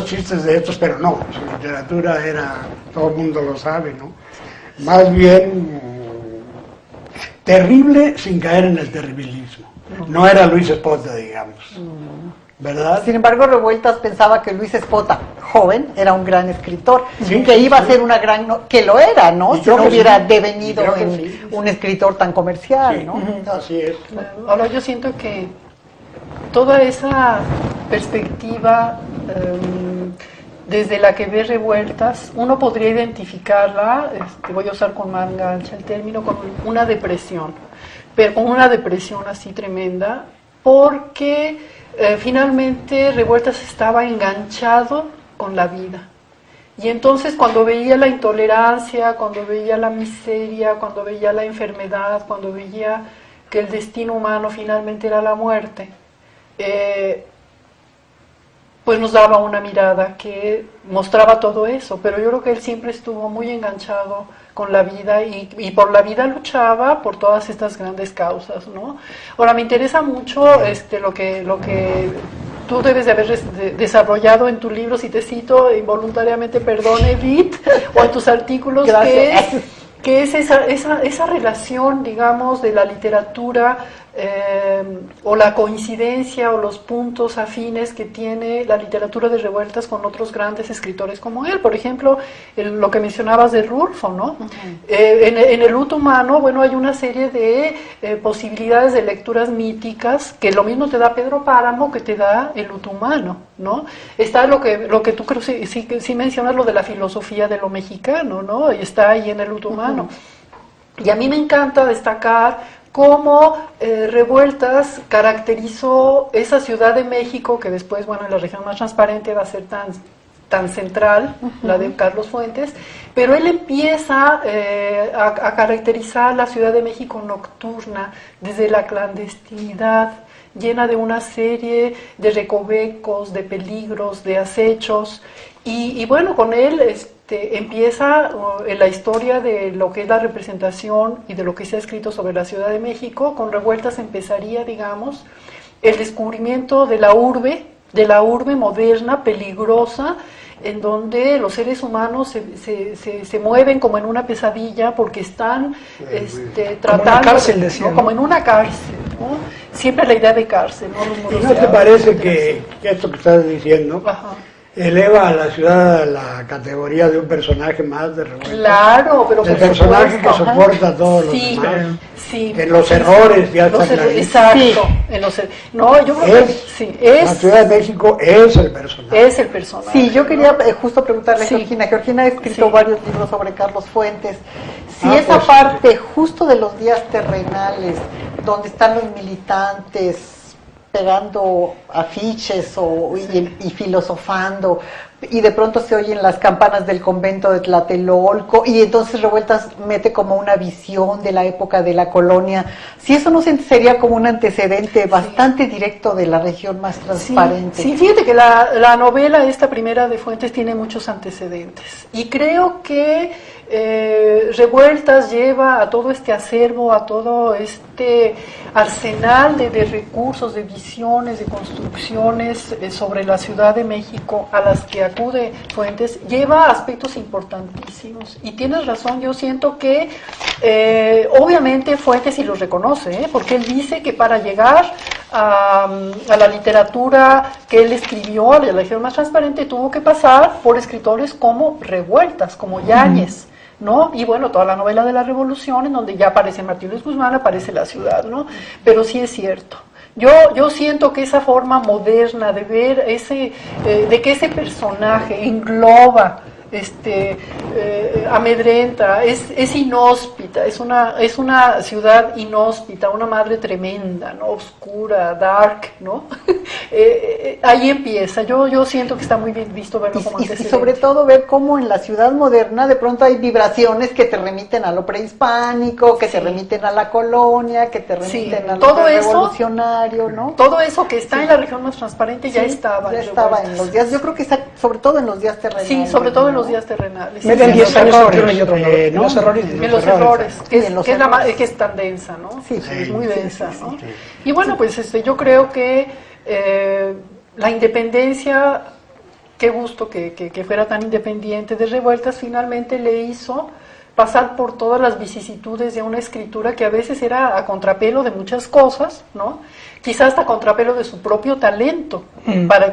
chistes de estos, pero no, su literatura era, todo el mundo lo sabe, ¿no? Más bien terrible sin caer en el terribilismo. No era Luis Espota, digamos, ¿verdad? Sin embargo, Revueltas pensaba que Luis Espota, joven, era un gran escritor, Sí, que iba sí. a ser una gran... que lo era, ¿no? Y Si no creo que hubiera sí. devenido Y creo que en sí. un escritor tan comercial, Sí, ¿no? así es. Ahora yo siento que toda esa perspectiva desde la que ve Revueltas, uno podría identificarla, voy a usar con manga ancha el término, con una depresión, pero con una depresión así tremenda, porque finalmente Revueltas estaba enganchado con la vida. Y entonces cuando veía la intolerancia, cuando veía la miseria, cuando veía la enfermedad, cuando veía que el destino humano finalmente era la muerte, pues nos daba una mirada que mostraba todo eso, pero yo creo que él siempre estuvo muy enganchado con la vida y por la vida luchaba por todas estas grandes causas, ¿no? Ahora me interesa mucho lo que tú debes de haber desarrollado en tu libro, si te cito involuntariamente, perdón, Edith, o en tus artículos, que es esa relación, digamos, de la literatura o la coincidencia o los puntos afines que tiene la literatura de Revueltas con otros grandes escritores como él. Por ejemplo, lo que mencionabas de Rulfo, ¿no? En el luto humano, bueno, hay una serie de posibilidades de lecturas míticas que lo mismo te da Pedro Páramo que te da el luto humano, ¿no? Está lo que tú creo sí mencionas, lo de la filosofía de lo mexicano, ¿no? Y está ahí en el luto humano. Y a mí me encanta destacar cómo Revueltas caracterizó esa Ciudad de México, que después, bueno, en la región más transparente va a ser tan central, la de Carlos Fuentes, pero él empieza a caracterizar la Ciudad de México nocturna, desde la clandestinidad, llena de una serie de recovecos, de peligros, de acechos, y bueno, con él empieza la historia de lo que es la representación y de lo que se ha escrito sobre la Ciudad de México. Con Revueltas empezaría, digamos, el descubrimiento de la urbe moderna, peligrosa, en donde los seres humanos se mueven como en una pesadilla porque están tratando... Como en una cárcel, decía, ¿no? Como en una cárcel, ¿no? Siempre la idea de cárcel, ¿no? ¿Y no te parece que esto que estás diciendo eleva a la ciudad a la categoría de un personaje más de Revueltas? Claro, pero el personaje que soporta a todos los demás. Sí, en los errores ya está clarísimo. Exacto. Sí. No, yo creo que sí, es la Ciudad de México es el personaje. Es el personaje. Sí, yo quería justo preguntarle a Sí. Georgina. Georgina ha escrito Sí. varios libros sobre Carlos Fuentes. Si Ah, esa pues, parte justo de los días terrenales, donde están los militantes pegando afiches y filosofando, y de pronto se oyen las campanas del convento de Tlatelolco, y entonces Revueltas mete como una visión de la época de la colonia, si eso no sería como un antecedente bastante directo de la región más transparente. Sí, fíjate que la novela esta primera de Fuentes tiene muchos antecedentes, y creo que Revueltas lleva a todo este acervo, a todo este arsenal de recursos, de visiones, de construcciones sobre la Ciudad de México a las que acude Fuentes, lleva aspectos importantísimos. Y tienes razón, yo siento que obviamente Fuentes sí los reconoce, porque él dice que para llegar a la literatura que él escribió, a la región más transparente, tuvo que pasar por escritores como Revueltas, como Yáñez, ¿no? Y bueno, toda la novela de la Revolución, en donde ya aparece Martín Luis Guzmán, aparece la ciudad, ¿no? Pero sí es cierto. Yo siento que esa forma moderna de ver de que ese personaje engloba, amedrenta, es inhóspita, es una ciudad inhóspita, una madre tremenda, ¿no? Oscura, dark, ¿no? Ahí empieza. Yo siento que está muy bien visto verlo como y sobre todo ver cómo en la ciudad moderna de pronto hay vibraciones que te remiten a lo prehispánico, que te remiten a la colonia, que te remiten a lo revolucionario, ¿no? Todo eso que está en la región más transparente ya estaba. Ya estaba en los días, yo creo que sobre todo en los días terrenales. Sí, sobre todo en los días terrenales. Meten 10 años entre uno y otro, ¿no? ¿no? Los errores. En los errores, que es tan densa, ¿no? Sí, Es muy densa, ¿no? sí. Y bueno, pues yo creo que la independencia, qué gusto que fuera tan independiente de Revueltas, finalmente le hizo pasar por todas las vicisitudes de una escritura que a veces era a contrapelo de muchas cosas, ¿no? Quizás hasta a contrapelo de su propio talento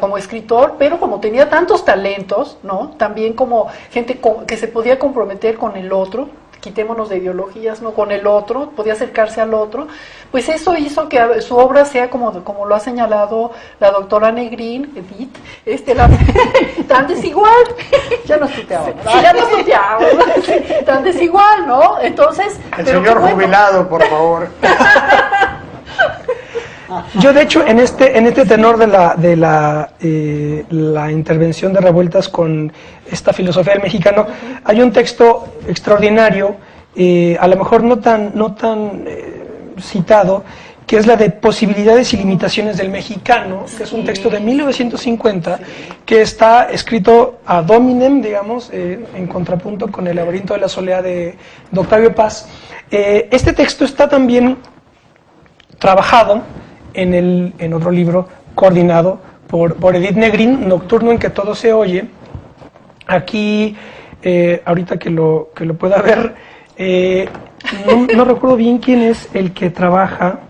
como escritor, pero como tenía tantos talentos, ¿no? También como gente que se podía comprometer con el otro, quitémonos de ideologías, ¿no? Con el otro, podía acercarse al otro, pues eso hizo que su obra sea como lo ha señalado la doctora Negrín, Edith, tan desigual. Ya nos tuteamos. Sí, ya nos tuteamos, tan desigual, ¿no? Entonces... El señor jubilado, por favor. Yo, de hecho, en este tenor de la intervención de Revueltas con esta filosofía del mexicano, hay un texto extraordinario, a lo mejor no tan citado, que es la de Posibilidades y Limitaciones del Mexicano, que es un texto de 1950, que está escrito ad hominem, digamos, en contrapunto con El laberinto de la soledad de Octavio Paz. Este texto está también trabajado en otro libro coordinado por Edith Negrín, Nocturno en que todo se oye. Aquí, ahorita que lo pueda ver, no recuerdo bien quién es el que trabaja.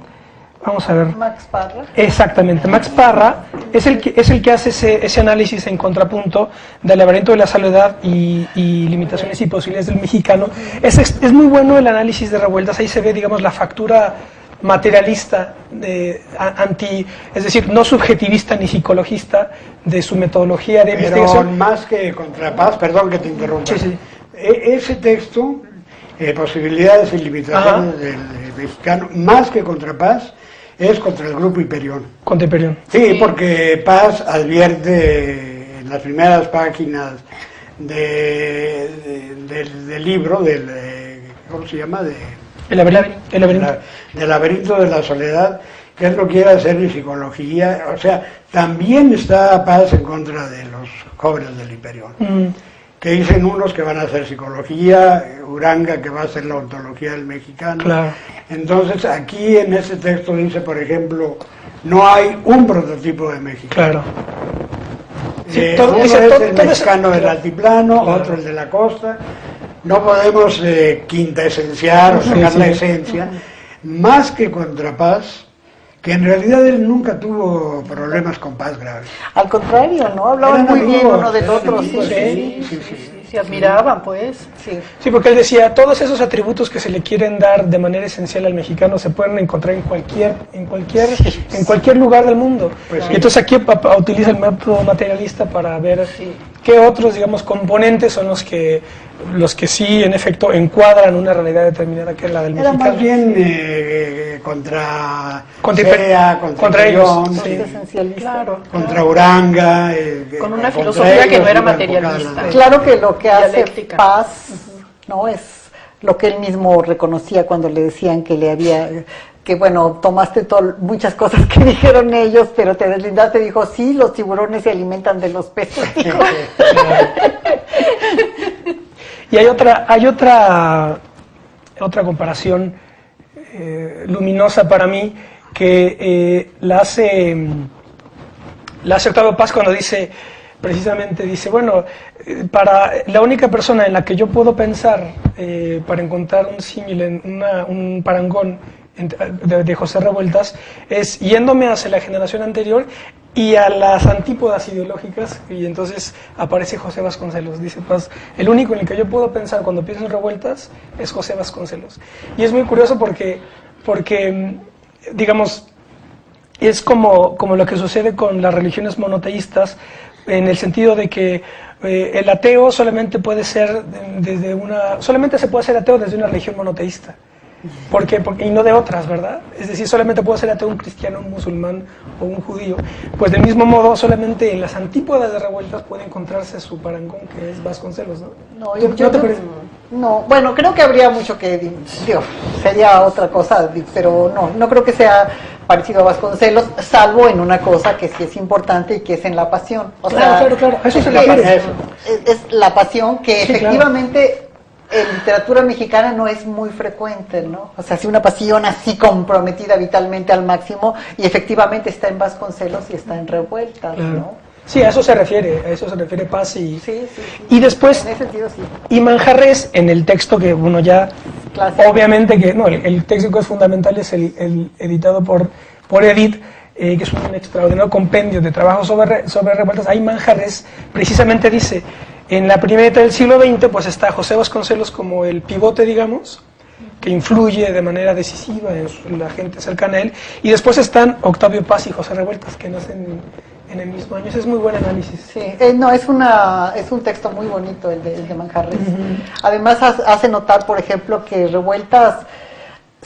Vamos a ver. Max Parra. Exactamente, Max Parra es el que hace ese análisis en contrapunto del laberinto de la soledad y limitaciones y posibilidades del mexicano. Es muy bueno el análisis de Revueltas, ahí se ve, digamos, la factura materialista, es decir, no subjetivista ni psicologista de su metodología de investigación. Pero más que contra Paz, perdón que te interrumpa. Sí. Ese texto, Posibilidades y Limitaciones del Mexicano, más que contra Paz, es contra el Grupo Hiperión. Contra Hiperión. Sí, porque Paz advierte en las primeras páginas del libro, ¿cómo se llama? El laberinto. Del laberinto de la soledad, que él no quiere hacer ni psicología, o sea, también está Paz en contra de los jóvenes del Hiperión, que dicen unos que van a hacer psicología, Uranga que va a hacer la ontología del mexicano. Claro. Entonces aquí en ese texto dice, por ejemplo, no hay un prototipo de México. Claro. Uno es el mexicano del claro. altiplano, Claro. otro el de la costa. No podemos quintaesenciar o sacar la esencia, más que contra Paz, que en realidad él nunca tuvo problemas con Paz graves. Al contrario, ¿no? Hablaban Eran muy bien amigos, uno del eran otro, amigos, sí. Se admiraban, pues. Sí. Sí, porque él decía, todos esos atributos que se le quieren dar de manera esencial al mexicano se pueden encontrar en cualquier lugar del mundo. Pues sí. Y entonces aquí utiliza el método materialista para ver qué otros, digamos, componentes son los que sí, en efecto, encuadran una realidad determinada que es la del Era mexicano. más bien contra Contra- contra ellos, Perón, sí. Esencialista. Claro. contra Uranga. Con una contra filosofía que no ellos era iba materialista. enfocada. Claro que lo que hace Dialéctica. Paz, ¿no? Es lo que él mismo reconocía cuando le decían que le había, que bueno, tomaste muchas cosas que dijeron ellos, pero te deslindaste, dijo, sí, los tiburones se alimentan de los peces. Dijo. Y hay otra comparación luminosa para mí que la hace Octavio Paz cuando dice, bueno, para la única persona en la que yo puedo pensar para encontrar un símil, un parangón de José Revueltas, es yéndome hacia la generación anterior y a las antípodas ideológicas, y entonces aparece José Vasconcelos. Dice Paz, el único en el que yo puedo pensar cuando pienso en Revueltas es José Vasconcelos. Y es muy curioso porque digamos, es como lo que sucede con las religiones monoteístas, en el sentido de que el ateo solamente puede ser solamente se puede ser ateo desde una religión monoteísta. Porque y no de otras, ¿verdad? Es decir, solamente puede ser ateo un cristiano, un musulmán o un judío. Pues del mismo modo, solamente en las antípodas de Revueltas puede encontrarse su parangón, que es Vasconcelos, ¿no? No, ¿No te parece? No, bueno, creo que habría mucho que, digo, sería otra cosa, pero no creo que sea parecido a Vasconcelos, salvo en una cosa que sí es importante y que es en la pasión. O Claro, a eso se refiere. Es la pasión que Sí, efectivamente en literatura mexicana no es muy frecuente, ¿no? O sea, sí una pasión así comprometida vitalmente al máximo, y efectivamente está en Vasconcelos y está en Revueltas, Claro. ¿no? Sí, a eso se refiere Paz y... Sí. Y después, En ese sentido sí. y Manjarres, en el texto que uno ya, Clásico. obviamente que, no, el texto que es fundamental es el editado por Edith, que es un extraordinario compendio de trabajo sobre Revueltas. Ahí Manjarres precisamente dice, en la primera mitad del siglo XX, pues está José Vasconcelos como el pivote, digamos, que influye de manera decisiva en la gente cercana a él, y después están Octavio Paz y José Revueltas, que nacen en el mismo año. Ese es muy buen análisis. Sí, no, es un texto muy bonito el de Manjarres. Además hace notar, por ejemplo, que Revueltas,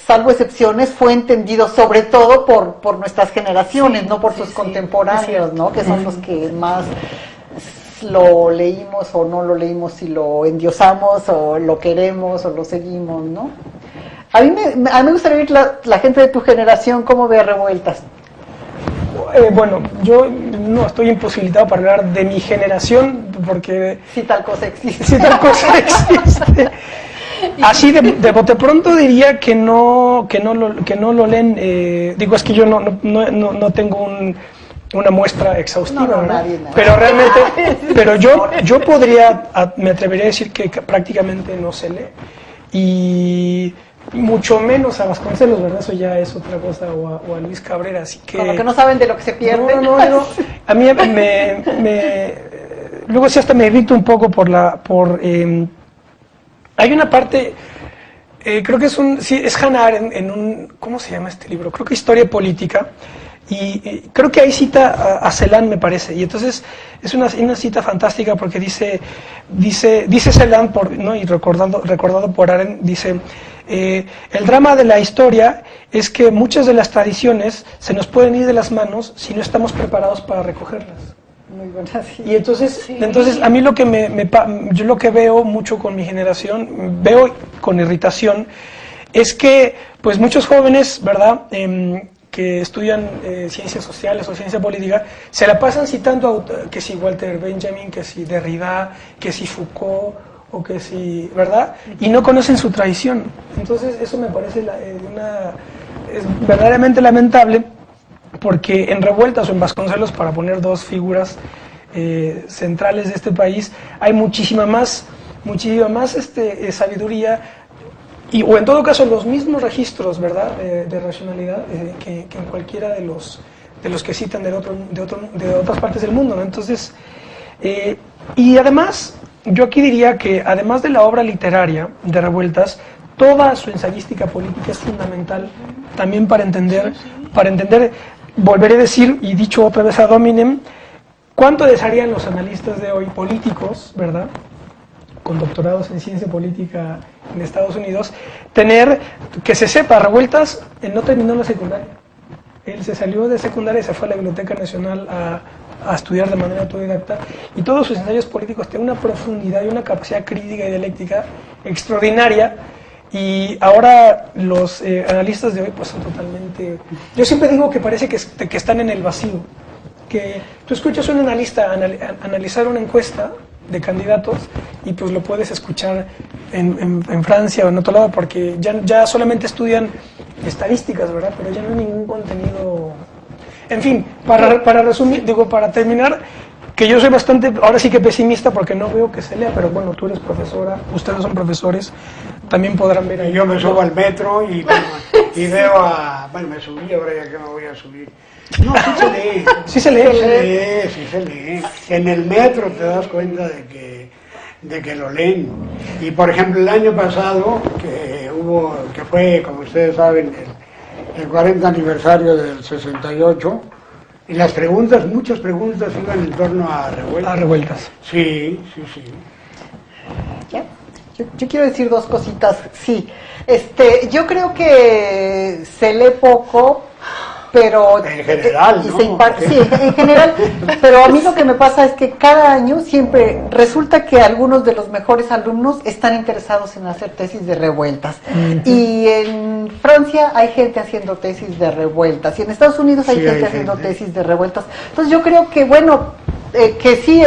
salvo excepciones, fue entendido sobre todo por nuestras generaciones, no por sus contemporáneos, ¿no? Que son los que más lo leímos o no lo leímos, si lo endiosamos o lo queremos o lo seguimos, ¿no? A mí me gustaría ver la gente de tu generación cómo ve Revueltas. Bueno, yo no estoy imposibilitado para hablar de mi generación, porque Si tal cosa existe. si tal cosa existe. Así de bote pronto diría que no lo leen. Digo, es que yo no tengo una muestra exhaustiva, No, ¿verdad? nadie. Pero realmente, yo me atrevería a decir que prácticamente no se lee. Y mucho menos a Vasconcelos, ¿verdad? Eso ya es otra cosa, o a Luis Cabrera, así que... Como que no saben de lo que se pierde. No. A mí luego sí hasta me irrito un poco hay una parte, creo que es Hannah Arendt en un, ¿cómo se llama este libro? Creo que Historia Política, y creo que ahí cita a Celan, me parece, y entonces es una cita fantástica porque dice Celan, ¿no? Y recordado por Arendt, dice... el drama de la historia es que muchas de las tradiciones se nos pueden ir de las manos si no estamos preparados para recogerlas. Muy buena, sí. Y entonces a mí yo lo que veo mucho con mi generación, veo con irritación, es que pues muchos jóvenes, ¿verdad?, que estudian ciencias sociales o ciencia política, se la pasan citando que si Walter Benjamin, que si Derrida, que si Foucault, o que si, ¿verdad? Y no conocen su tradición. Entonces eso me parece es verdaderamente lamentable, porque en Revueltas o en Vasconcelos, para poner dos figuras centrales de este país, hay muchísima más sabiduría, o en todo caso los mismos registros, ¿verdad?, de racionalidad que en cualquiera de los que citan de otras partes del mundo, ¿no? Entonces, y además, yo aquí diría que además de la obra literaria de Revueltas, toda su ensayística política es fundamental también para entender, volveré a decir, y dicho otra vez ad hominem, cuánto desearían los analistas de hoy, políticos, ¿verdad?, con doctorados en ciencia política en Estados Unidos, que se sepa, Revueltas no terminó la secundaria. Él se salió de secundaria y se fue a la Biblioteca Nacional a estudiar de manera autodidacta, y todos sus ensayos políticos tienen una profundidad y una capacidad crítica y dialéctica extraordinaria, y ahora los analistas de hoy pues son totalmente... Yo siempre digo que parece que están en el vacío, que tú escuchas a un analista analizar una encuesta de candidatos y pues lo puedes escuchar en Francia o en otro lado, porque ya solamente estudian estadísticas, ¿verdad? Pero ya no hay ningún contenido. En fin, para resumir, para terminar, que yo soy bastante, ahora sí que pesimista, porque no veo que se lea, pero bueno, tú eres profesora, ustedes son profesores, también podrán ver ahí. Yo me subo al metro y veo bueno, me subí, ahora ya que me voy a subir. No, sí se lee. Sí se lee. Sí se lee. En el metro te das cuenta de que lo leen. Y por ejemplo, el año pasado, que fue, como ustedes saben, el 40 aniversario del 68, y las preguntas, muchas preguntas iban en torno a revueltas. A revueltas. Sí. ¿Ya? Yo quiero decir dos cositas. Sí, yo creo que se lee poco, pero en general, ¿no? Sí, en general, pero a mí lo que me pasa es que cada año siempre resulta que algunos de los mejores alumnos están interesados en hacer tesis de revueltas. Y en Francia hay gente haciendo tesis de revueltas, y en Estados Unidos hay gente haciendo tesis de revueltas. Entonces yo creo que, bueno, que sí,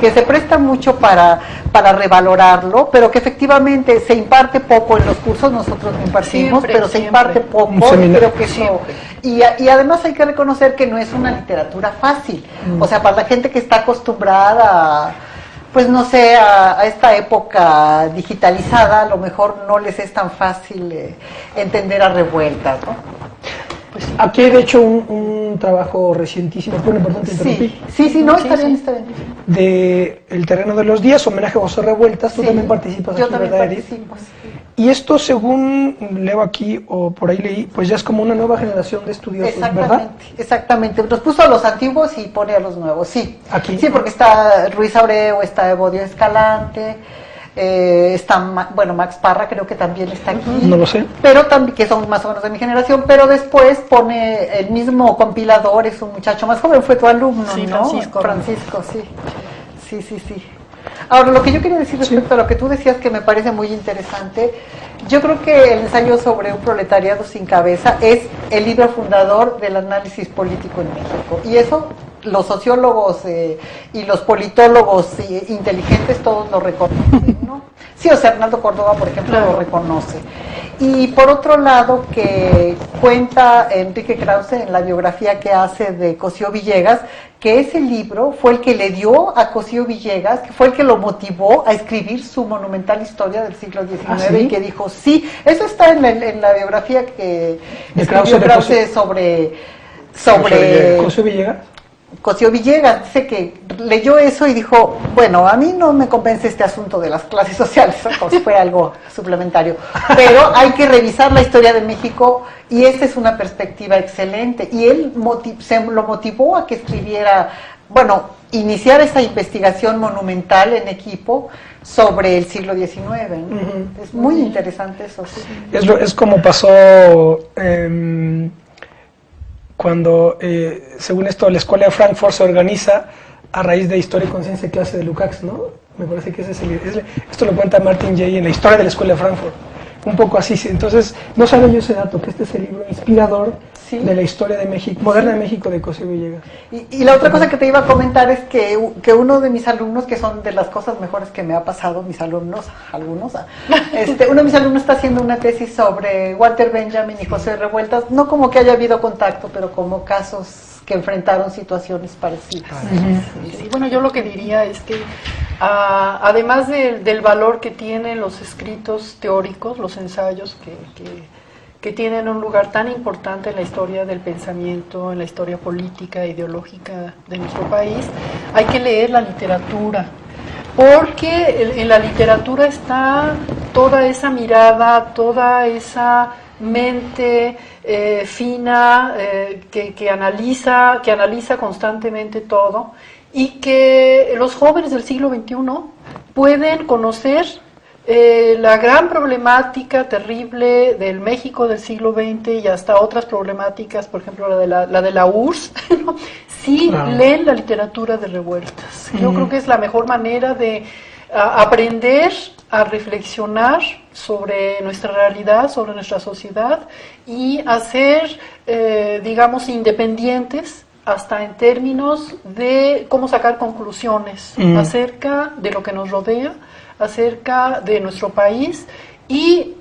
que se presta mucho para revalorarlo, pero que efectivamente se imparte poco en los cursos, nosotros lo impartimos, pero se imparte poco, y creo que eso... Y además hay que reconocer que no es una literatura fácil, o sea, para la gente que está acostumbrada, pues no sé, a esta época digitalizada, a lo mejor no les es tan fácil entender a revueltas, ¿no? Pues aquí hay de hecho un trabajo recientísimo, bueno, perdón, te interrumpí. Sí, no, está bien. De El terreno de los días, homenaje a José Revueltas, tú también participas aquí, ¿verdad, Edith? Yo también participo, sí. Y esto, según leo aquí, o por ahí leí, pues ya es como una nueva generación de estudiosos, ¿verdad? Exactamente. Nos puso a los antiguos y pone a los nuevos, sí. Aquí. Sí, porque está Ruiz Abreu, está Evodio Escalante, está, Max Parra creo que también está aquí. No lo sé. Pero también, que son más o menos de mi generación, pero después pone el mismo compilador, es un muchacho más joven, fue tu alumno, sí, ¿no? Francisco, sí. Ahora, lo que yo quería decir respecto a lo que tú decías, que me parece muy interesante, yo creo que el ensayo sobre un proletariado sin cabeza es el libro fundador del análisis político en México. Y eso los sociólogos y los politólogos inteligentes todos lo reconocen, ¿no? Sí, o sea, Arnaldo Córdoba, por ejemplo, lo reconoce. Y por otro lado, que cuenta Enrique Krause en la biografía que hace de Cosío Villegas, que ese libro fue el que le dio a Cosío Villegas, que fue el que lo motivó a escribir su monumental historia del siglo XIX. ¿Ah, sí? Y que dijo, sí, eso está en la biografía que escribió Krause sobre ¿Cosío Villegas? Cosío Villegas. Dice que leyó eso y dijo, bueno, a mí no me convence este asunto de las clases sociales, como si fuera algo suplementario, pero hay que revisar la historia de México y esta es una perspectiva excelente. Y él se lo motivó a que escribiera, iniciar esa investigación monumental en equipo sobre el siglo XIX, ¿no? Es muy interesante eso, sí. Es como pasó... cuando, según esto, la Escuela de Frankfurt se organiza a raíz de Historia y Conciencia y Clase de Lukács, ¿no? Me parece que esto lo cuenta Martin Jay en la Historia de la Escuela de Frankfurt. Un poco así, entonces, no sabía yo ese dato, que este es el libro inspirador Sí. de la historia de México, moderna de México, de Cosío Villegas. Y la otra cosa que te iba a comentar es que uno de mis alumnos, que son de las cosas mejores que me ha pasado, mis alumnos, uno de mis alumnos está haciendo una tesis sobre Walter Benjamin y José Revueltas, no como que haya habido contacto, pero como casos que enfrentaron situaciones parecidas. Sí, bueno, yo lo que diría es que además del valor que tienen los escritos teóricos, los ensayos que tienen un lugar tan importante en la historia del pensamiento, en la historia política, ideológica de nuestro país, hay que leer la literatura, porque en la literatura está toda esa mirada, toda esa mente fina que analiza constantemente todo, y que los jóvenes del siglo XXI pueden conocer la gran problemática terrible del México del siglo XX y hasta otras problemáticas, por ejemplo la de la URSS, ¿no? Si leen la literatura de Revueltas. Yo creo que es la mejor manera de aprender a reflexionar sobre nuestra realidad, sobre nuestra sociedad y a ser, digamos, independientes hasta en términos de cómo sacar conclusiones acerca de lo que nos rodea, acerca de nuestro país y,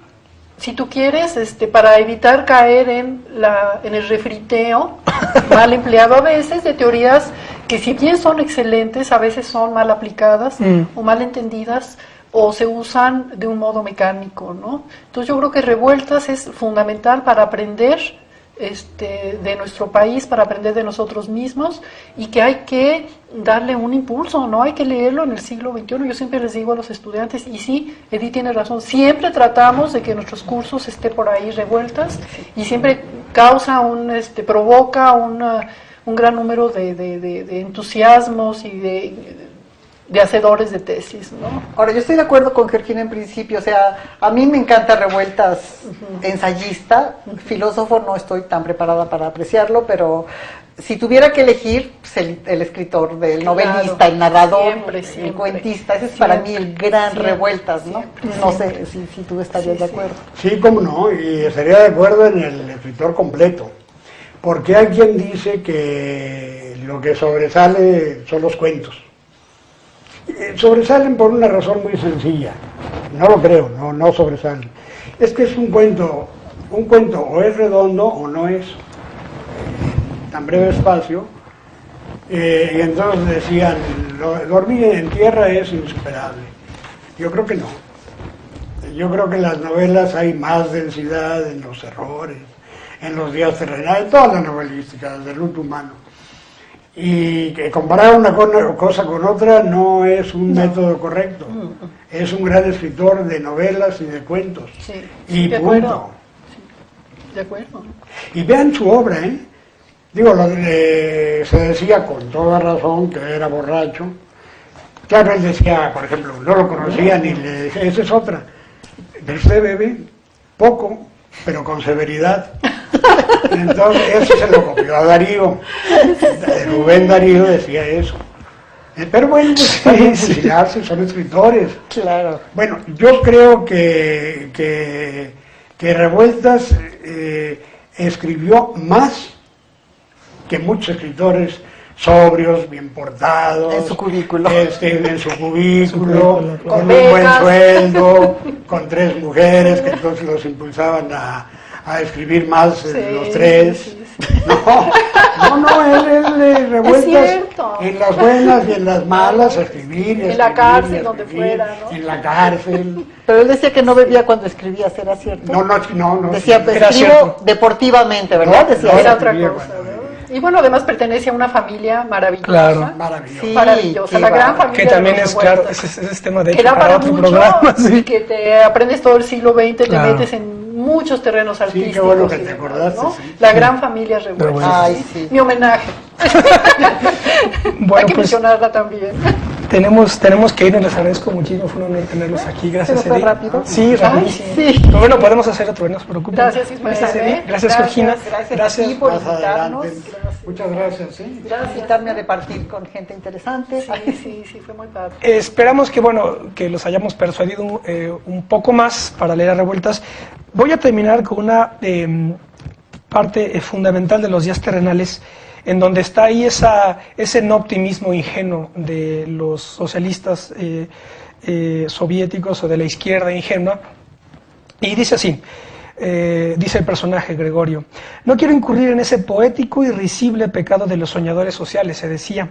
si tú quieres, para evitar caer en el refriteo mal empleado a veces de teorías que, si bien son excelentes, a veces son mal aplicadas o mal entendidas o se usan de un modo mecánico, ¿no? Entonces yo creo que Revueltas es fundamental para aprender de nuestro país, para aprender de nosotros mismos, y que hay que darle un impulso, no hay que leerlo en el siglo XXI. Yo siempre les digo a los estudiantes, y sí, Edith tiene razón, siempre tratamos de que nuestros cursos esté por ahí Revueltas, y siempre causa provoca un gran número de entusiasmos y de hacedores de tesis, ¿no? Ahora, yo estoy de acuerdo con Georgina en principio, o sea, a mí me encanta Revueltas, ensayista, filósofo no estoy tan preparada para apreciarlo, pero si tuviera que elegir, pues el escritor, el novelista, el narrador, el cuentista, ese es para mí el gran Revueltas, ¿no? No sé si tú estarías de acuerdo. Sí, cómo no, y estaría de acuerdo en el escritor completo, porque hay quien dice que lo que sobresale son los cuentos. Sobresalen por una razón muy sencilla, no lo creo, no sobresalen. Es que es un cuento o es redondo o no es, tan breve espacio, y entonces decían, dormir en tierra es insuperable. Yo creo que no. Yo creo que en las novelas hay más densidad en los errores, en los días terrenales, en toda la novelística, desde el luto humano. Y que comparar una cosa con otra no es un método correcto. Es un gran escritor de novelas y de cuentos. Sí, y de punto. acuerdo. Sí, de acuerdo. Y vean su obra, ¿eh? Digo, se decía con toda razón que era borracho. Claro, él decía, por ejemplo, no lo conocía ni le decía, esa es otra. Pero usted bebe poco, pero con severidad. Entonces, eso se lo copió a Darío. Rubén Darío decía eso. Pero bueno, pues pueden fusilarse, son escritores. Claro. Bueno, yo creo que Revueltas escribió más que muchos escritores sobrios, bien portados. En su cubículo. En su cubículo, con un becas. buen sueldo, con 3 mujeres que entonces los impulsaban a escribir más los 3. Sí. Él Revueltas cierto. en las buenas y en las malas a escribir. En la cárcel, donde fuera, ¿no? En la cárcel. Pero él decía que no bebía cuando escribía, ¿será cierto? No. Decía, sí. Era escribo cierto. deportivamente, ¿verdad? No, Decía no, Era eso. otra escribía cosa, cuando- ¿verdad? Y bueno, además pertenece a una familia maravillosa. Claro. Maravilloso. Sí, Maravillosa, qué la gran bárbaro. familia. Que también de los es, claro, Revueltas. ese es tema de Que hecho da para para otro mucho, programa, sí. que te aprendes todo el siglo XX, te Claro. metes en muchos terrenos artísticos. qué bueno que y te demás, acordaste, ¿no? sí. La gran familia Revueltas. Revueltas. Ay, sí. Mi homenaje. Bueno, Hay que pues mencionarla también. tenemos que irnos, les agradezco muchísimo, fue un honor tenerlos aquí, gracias ¿Se nos fue Edith. rápido? Sí, rapidísimo. sí. Pero bueno, podemos hacer otro, no se preocupen. Gracias, Ismael. Gracias, Edith. Gracias, Georgina. Gracias a ti por Más invitarnos. adelante. Muchas gracias, sí. Gracias por invitarme a repartir con gente interesante. Sí, fue muy padre. Esperamos que los hayamos persuadido un poco más para leer a Revueltas. Voy a terminar con parte fundamental de los días terrenales, en donde está ahí ese no optimismo ingenuo de los socialistas soviéticos o de la izquierda ingenua. Y dice así, dice el personaje Gregorio: no quiero incurrir en ese poético y risible pecado de los soñadores sociales, se decía,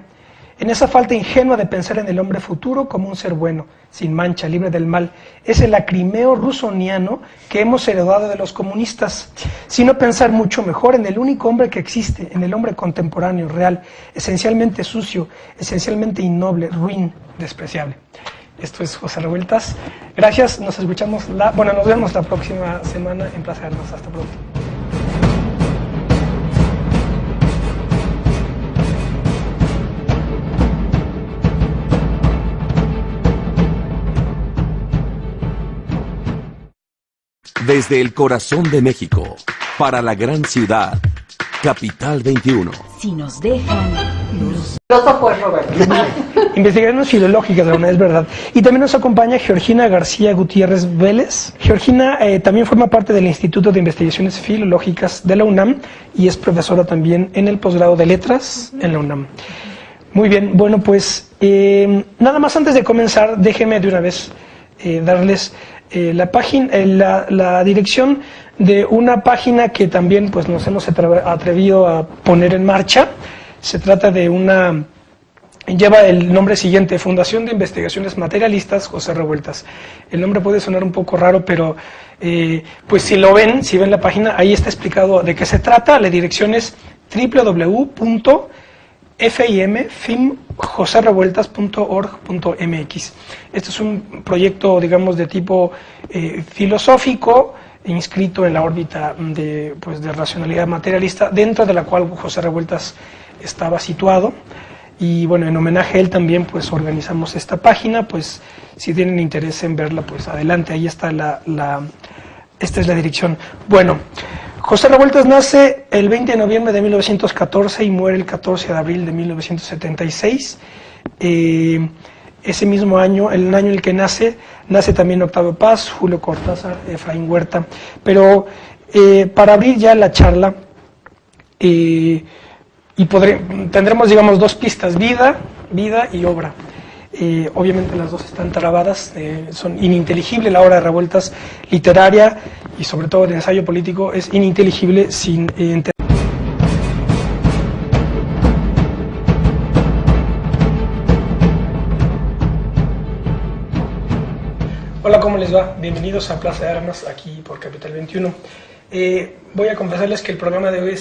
en esa falta ingenua de pensar en el hombre futuro como un ser bueno, sin mancha, libre del mal, ese lacrimeo rusoniano que hemos heredado de los comunistas, sino pensar mucho mejor en el único hombre que existe, en el hombre contemporáneo, real, esencialmente sucio, esencialmente innoble, ruin, despreciable. Esto es José Revueltas. Gracias, nos escuchamos, nos vemos la próxima semana en Plaza de Armas. Hasta pronto. Desde el corazón de México, para la gran ciudad, Capital 21. Si nos dejan luz. Filósofo es Roberto. Investigaciones filológicas, es verdad. Y también nos acompaña Georgina García Gutiérrez Vélez. Georgina también forma parte del Instituto de Investigaciones Filológicas de la UNAM y es profesora también en el posgrado de Letras en la UNAM. Muy bien, bueno, pues nada más antes de comenzar, déjenme de una vez darles la página, la dirección de una página que también pues nos hemos atrevido a poner en marcha. Se trata de lleva el nombre siguiente: Fundación de Investigaciones Materialistas José Revueltas. El nombre puede sonar un poco raro, pero pues si ven la página, ahí está explicado de qué se trata. La dirección es www.fimjoserevueltas.org.mx. Este es un proyecto, digamos, de tipo filosófico, inscrito en la órbita de racionalidad materialista, dentro de la cual José Revueltas estaba situado. Y bueno, en homenaje a él también pues organizamos esta página. Pues si tienen interés en verla, pues adelante, ahí está esta es la dirección. Bueno, José Revueltas nace el 20 de noviembre de 1914 y muere el 14 de abril de 1976. Ese mismo año, el año en el que nace también Octavio Paz, Julio Cortázar, Efraín Huerta. Pero para abrir ya la charla, tendremos, digamos, dos pistas: vida y obra. Obviamente las dos están trabadas, son ininteligibles. La obra de Revueltas literaria y sobre todo el ensayo político es ininteligible sin entender. Hola, ¿cómo les va? Bienvenidos a Plaza de Armas, aquí por Capital 21. Voy a confesarles que el programa de hoy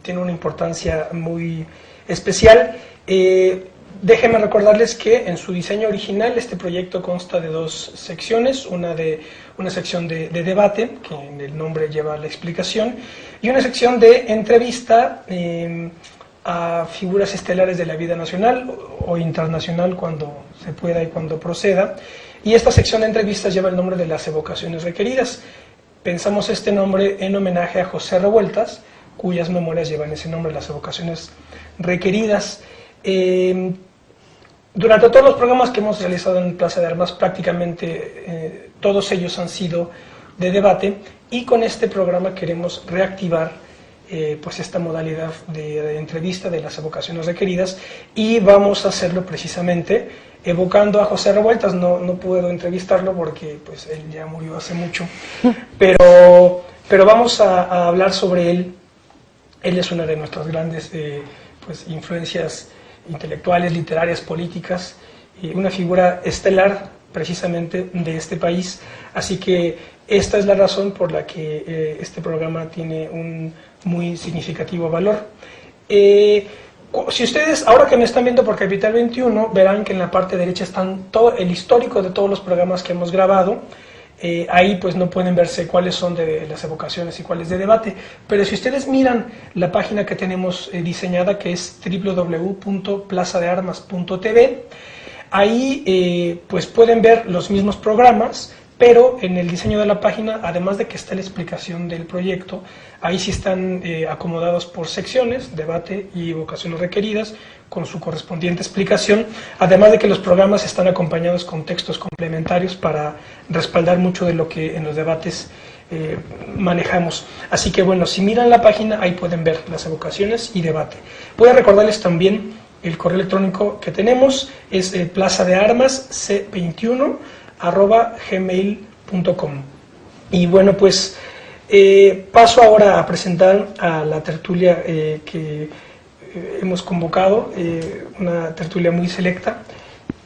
tiene una importancia muy especial. Déjenme recordarles que en su diseño original este proyecto consta de dos secciones: una sección de debate, que en el nombre lleva la explicación, y una sección de entrevista a figuras estelares de la vida nacional o internacional cuando se pueda y cuando proceda. Y esta sección de entrevistas lleva el nombre de las evocaciones requeridas. Pensamos este nombre en homenaje a José Revueltas, cuyas memorias llevan ese nombre, las evocaciones requeridas. Durante todos los programas que hemos realizado en Plaza de Armas, prácticamente todos ellos han sido de debate, y con este programa queremos reactivar pues esta modalidad de entrevista de las evocaciones requeridas, y vamos a hacerlo precisamente evocando a José Revueltas. No puedo entrevistarlo porque pues él ya murió hace mucho, pero vamos a hablar sobre él. Él es una de nuestras grandes influencias intelectuales, literarias, políticas, una figura estelar precisamente de este país. Así que esta es la razón por la que este programa tiene un muy significativo valor. Si ustedes, ahora que me están viendo por Capital 21, verán que en la parte derecha están todo el histórico de todos los programas que hemos grabado. Ahí pues no pueden verse cuáles son de las evocaciones y cuáles de debate, pero si ustedes miran la página que tenemos diseñada, que es www.plazadearmas.tv, ahí pues pueden ver los mismos programas, pero en el diseño de la página, además de que está la explicación del proyecto, ahí sí están acomodados por secciones: debate y evocaciones requeridas, con su correspondiente explicación, además de que los programas están acompañados con textos complementarios para respaldar mucho de lo que en los debates manejamos. Así que bueno, si miran la página, ahí pueden ver las evocaciones y debate. Voy a recordarles también el correo electrónico que tenemos, es plazadearmasc21@gmail.com. Y bueno, pues paso ahora a presentar a la tertulia que hemos convocado, una tertulia muy selecta,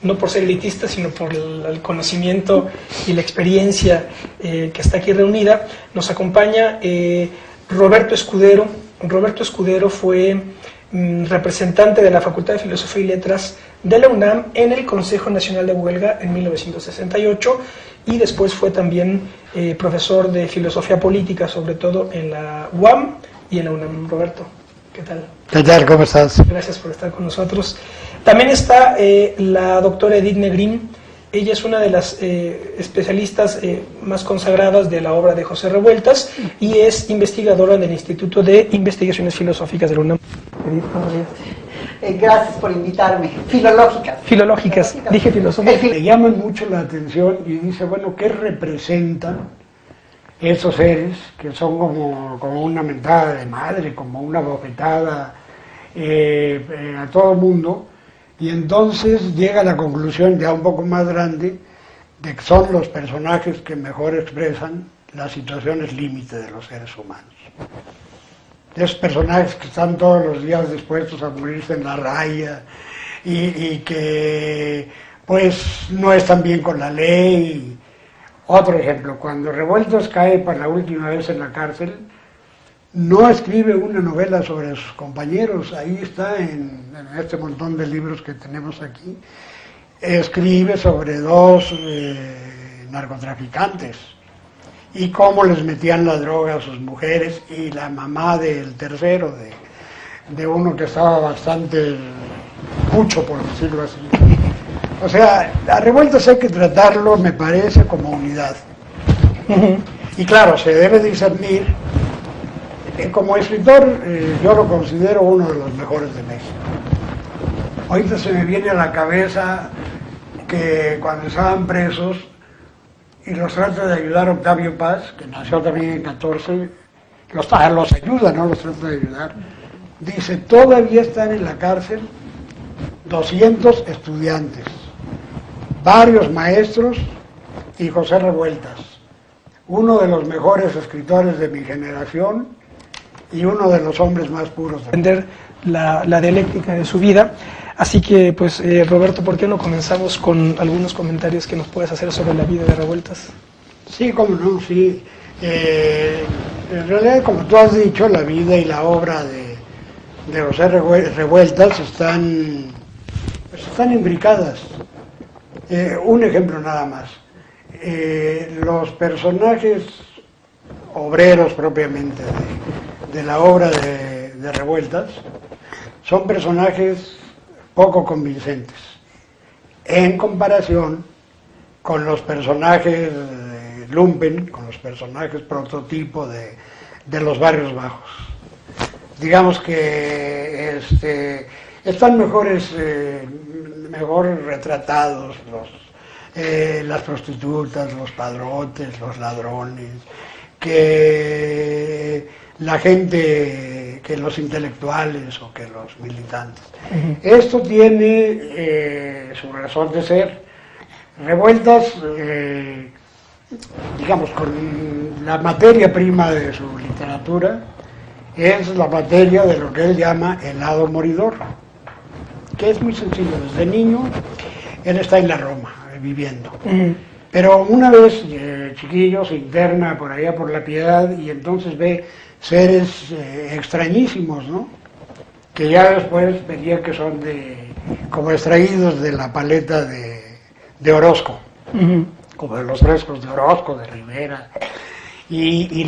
no por ser elitista, sino por el conocimiento y la experiencia que está aquí reunida. Nos acompaña Roberto Escudero. Roberto Escudero fue representante de la Facultad de Filosofía y Letras de la UNAM en el Consejo Nacional de Huelga en 1968 y después fue también profesor de Filosofía Política, sobre todo en la UAM y en la UNAM. Roberto, ¿qué tal? ¿Qué tal? ¿Cómo estás? Gracias por estar con nosotros. También está la doctora Edith Negrín. Ella es una de las especialistas más consagradas de la obra de José Revueltas y es investigadora del Instituto de Investigaciones Filosóficas de la UNAM. Edith, buenos días. Gracias por invitarme. Filológicas. Filológicas, dije filosofía. Le llaman mucho la atención y dice, bueno, ¿qué representan esos seres que son como una mentada de madre, como una bofetada a todo el mundo? Y entonces llega a la conclusión ya un poco más grande de que son los personajes que mejor expresan las situaciones límite de los seres humanos. Esos personajes que están todos los días dispuestos a morirse en la raya y que pues no están bien con la ley. Otro ejemplo, cuando Revueltas cae por la última vez en la cárcel, no escribe una novela sobre sus compañeros, ahí está en este montón de libros que tenemos aquí, escribe sobre dos narcotraficantes y cómo les metían la droga a sus mujeres y la mamá del tercero, de uno que estaba bastante cucho, por decirlo así. O sea, a Revueltas hay que tratarlo, me parece, como unidad. Y claro, se debe discernir. Como escritor, yo lo considero uno de los mejores de México. Ahorita se me viene a la cabeza que cuando estaban presos y los trata de ayudar Octavio Paz, que nació también en 14, los ayuda, no los trata de ayudar. Dice, todavía están en la cárcel 200 estudiantes, varios maestros y José Revueltas, uno de los mejores escritores de mi generación y uno de los hombres más puros. Entender la dialéctica de su vida. Así que, pues, Roberto, ¿por qué no comenzamos con algunos comentarios que nos puedes hacer sobre la vida de Revueltas? Sí, cómo no, sí. En realidad, como tú has dicho, la vida y la obra de José Revueltas están imbricadas. Un ejemplo nada más. Los personajes obreros propiamente de la obra de Revueltas son personajes poco convincentes en comparación con los personajes lumpen, con los personajes prototipo de los barrios bajos. Digamos que están mejor retratados las prostitutas, los padrotes, los ladrones, que la gente, que los intelectuales o que los militantes. Esto tiene su razón de ser. Revueltas, digamos, con la materia prima de su literatura, es la materia de lo que él llama el lado moridor, que es muy sencillo. Desde niño, él está en la Roma, viviendo. Pero una vez, chiquillo, se interna por allá por la Piedad y entonces ve seres extrañísimos, ¿no? Que ya después vería que son como extraídos de la paleta de Orozco, como de los frescos de Orozco, de Rivera. Y